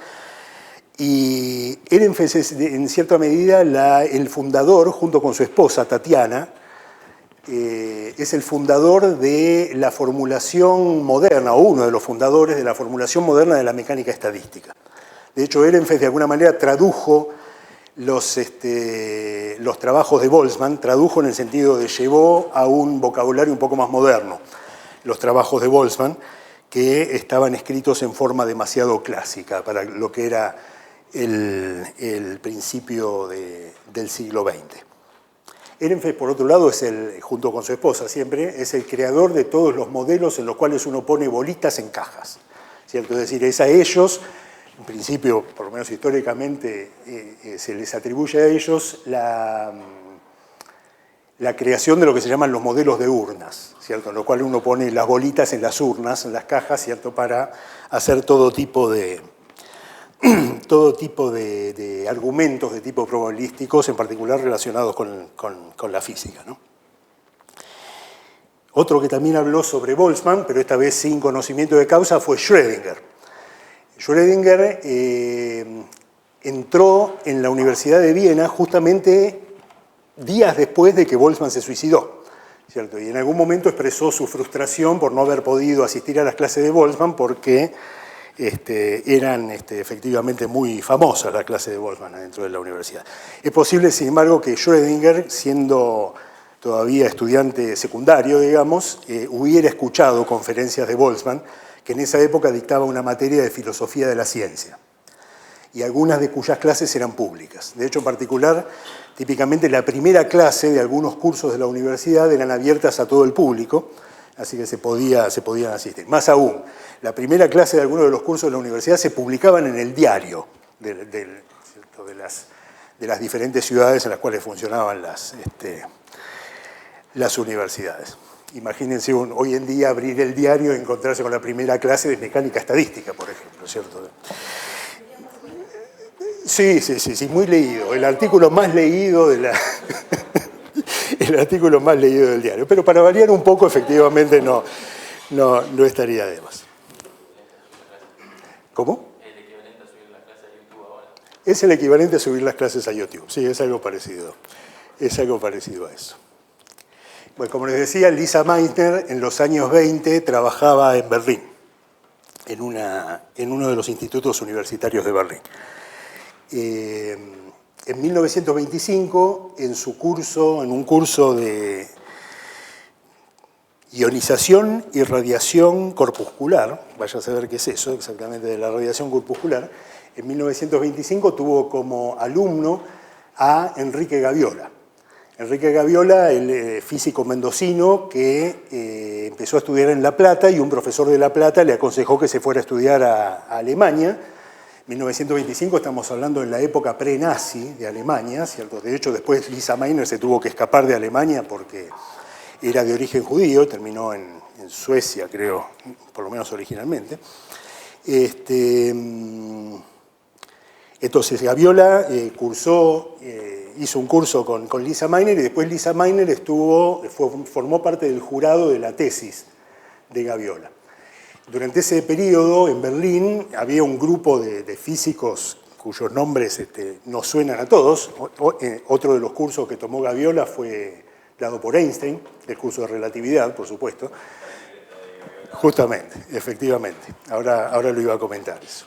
y Ehrenfest es en cierta medida el fundador, junto con su esposa Tatiana, es el fundador de la formulación moderna, o uno de los fundadores de la formulación moderna de la mecánica estadística. De hecho, Ehrenfest de alguna manera tradujo los trabajos de Boltzmann, tradujo en el sentido de llevó a un vocabulario un poco más moderno los trabajos de Boltzmann, que estaban escritos en forma demasiado clásica para lo que era el principio del siglo XX. Ehrenfest, por otro lado, junto con su esposa siempre, es el creador de todos los modelos en los cuales uno pone bolitas en cajas, ¿cierto? Es decir, es a ellos, en principio, por lo menos históricamente, se les atribuye a ellos la creación de lo que se llaman los modelos de urnas, ¿cierto? En lo cual uno pone las bolitas en las urnas, en las cajas, ¿cierto? Para hacer todo tipo de argumentos de tipo probabilísticos, en particular relacionados con la física, ¿no? Otro que también habló sobre Boltzmann, pero esta vez sin conocimiento de causa, fue Schrödinger. Schrödinger entró en la Universidad de Viena justamente días después de que Boltzmann se suicidó, ¿cierto? Y en algún momento expresó su frustración por no haber podido asistir a las clases de Boltzmann porque eran efectivamente muy famosas las clases de Boltzmann dentro de la universidad. Es posible, sin embargo, que Schrödinger, siendo todavía estudiante secundario, digamos, hubiera escuchado conferencias de Boltzmann, que en esa época dictaba una materia de filosofía de la ciencia, y algunas de cuyas clases eran públicas. De hecho, en particular, típicamente la primera clase de algunos cursos de la universidad eran abiertas a todo el público, así que se podían asistir. Más aún, la primera clase de algunos de los cursos de la universidad se publicaban en el diario de las diferentes ciudades en las cuales funcionaban las universidades. Imagínense hoy en día abrir el diario y encontrarse con la primera clase de mecánica estadística, por ejemplo, ¿cierto? Sí, muy leído. El artículo más leído el artículo más leído del diario. Pero para variar un poco, efectivamente, no estaría de más. ¿Cómo? ¿El equivalente a subir las clases a YouTube ahora? Es el equivalente a subir las clases a YouTube. Sí, es algo parecido. Es algo parecido a eso. Bueno, como les decía, Lisa Meitner en los años 20 trabajaba en Berlín, en uno de los institutos universitarios de Berlín. En 1925, en un curso de ionización y radiación corpuscular, vaya a saber qué es eso exactamente de la radiación corpuscular, en 1925 tuvo como alumno a Enrique Gaviola. Enrique Gaviola, el físico mendocino que empezó a estudiar en La Plata, y un profesor de La Plata le aconsejó que se fuera a estudiar a Alemania. 1925 estamos hablando en la época pre-nazi de Alemania, ¿cierto? De hecho, después Lisa Meitner se tuvo que escapar de Alemania porque era de origen judío, terminó en Suecia, creo, por lo menos originalmente. Entonces, Gaviola hizo un curso con Lisa Meitner, y después Lisa Meitner formó parte del jurado de la tesis de Gaviola. Durante ese periodo, en Berlín, había un grupo de físicos cuyos nombres nos suenan a todos. Otro de los cursos que tomó Gaviola fue dado por Einstein, el curso de relatividad, por supuesto. Justamente, efectivamente. Ahora lo iba a comentar eso.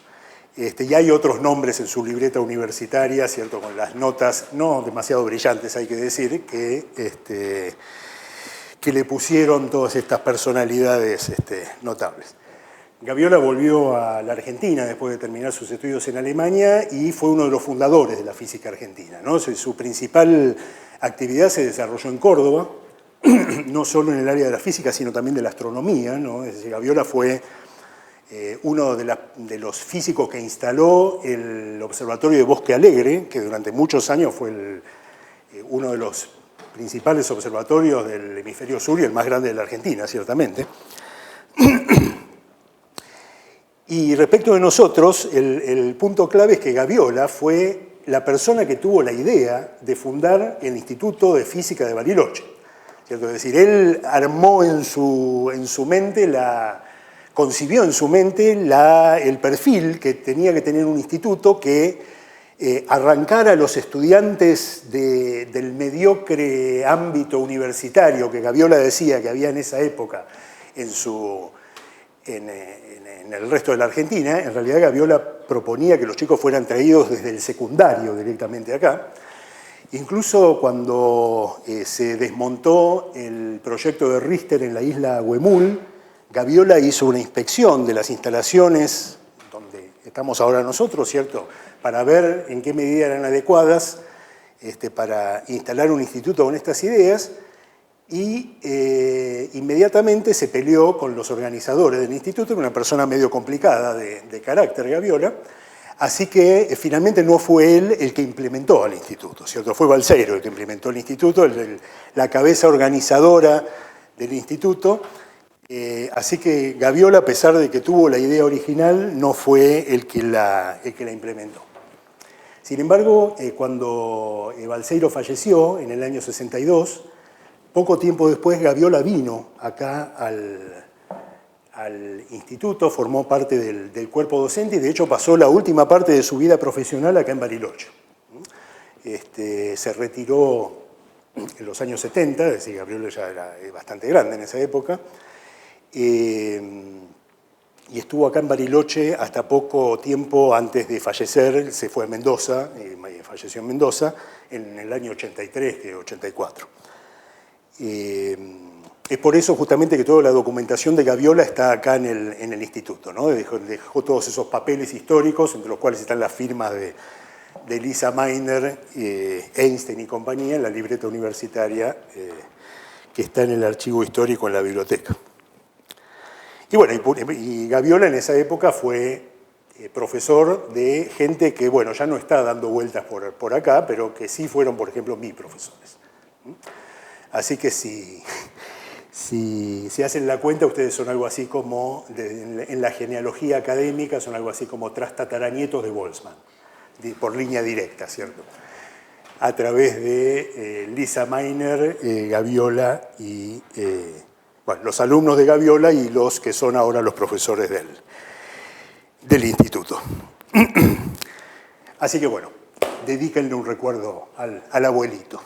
Y hay otros nombres en su libreta universitaria, ¿cierto? Con las notas no demasiado brillantes, hay que decir, que le pusieron todas estas personalidades notables. Gaviola volvió a la Argentina después de terminar sus estudios en Alemania y fue uno de los fundadores de la física argentina, ¿no? Su principal actividad se desarrolló en Córdoba, no solo en el área de la física, sino también de la astronomía, ¿no? Es decir, Gaviola fue uno de los físicos que instaló el observatorio de Bosque Alegre, que durante muchos años fue uno de los principales observatorios del hemisferio sur y el más grande de la Argentina, ciertamente. Y respecto de nosotros, el punto clave es que Gaviola fue la persona que tuvo la idea de fundar el Instituto de Física de Bariloche, ¿cierto? Es decir, él armó en su mente concibió en su mente el perfil que tenía que tener un instituto que arrancara a los estudiantes del mediocre ámbito universitario que Gaviola decía que había en esa época en el resto de la Argentina. En realidad Gaviola proponía que los chicos fueran traídos desde el secundario directamente acá. Incluso cuando se desmontó el proyecto de Richter en la isla Huemul, Gaviola hizo una inspección de las instalaciones donde estamos ahora nosotros, ¿cierto?, para ver en qué medida eran adecuadas para instalar un instituto con estas ideas, y inmediatamente se peleó con los organizadores del instituto, una persona medio complicada de carácter, Gaviola, así que finalmente no fue él el que implementó al instituto, ¿cierto? Fue Balseiro el que implementó el instituto, la cabeza organizadora del instituto. Así que Gaviola, a pesar de que tuvo la idea original, no fue el que la implementó. Sin embargo, cuando Balseiro falleció en el año 62, poco tiempo después Gaviola vino acá al instituto, formó parte del cuerpo docente y de hecho pasó la última parte de su vida profesional acá en Bariloche. Se retiró en los años 70, es decir, Gaviola ya era bastante grande en esa época, y estuvo acá en Bariloche hasta poco tiempo antes de fallecer. Se fue a Mendoza, falleció en Mendoza en el año 83, 84. Es por eso justamente que toda la documentación de Gaviola está acá en el instituto, ¿no? Dejó todos esos papeles históricos, entre los cuales están las firmas de Lisa Meitner, Einstein y compañía, en la libreta universitaria que está en el archivo histórico en la biblioteca. Y bueno, y Gaviola en esa época fue profesor de gente que, bueno, ya no está dando vueltas por acá, pero que sí fueron, por ejemplo, mis profesores. Así que si hacen la cuenta, ustedes son algo así como, en la genealogía académica, son algo así como trastataranietos de Boltzmann, por línea directa, ¿cierto? A través de Lisa Meitner, Gaviola y los alumnos de Gaviola y los que son ahora los profesores del instituto. Así que bueno, dedíquenle un recuerdo al abuelito.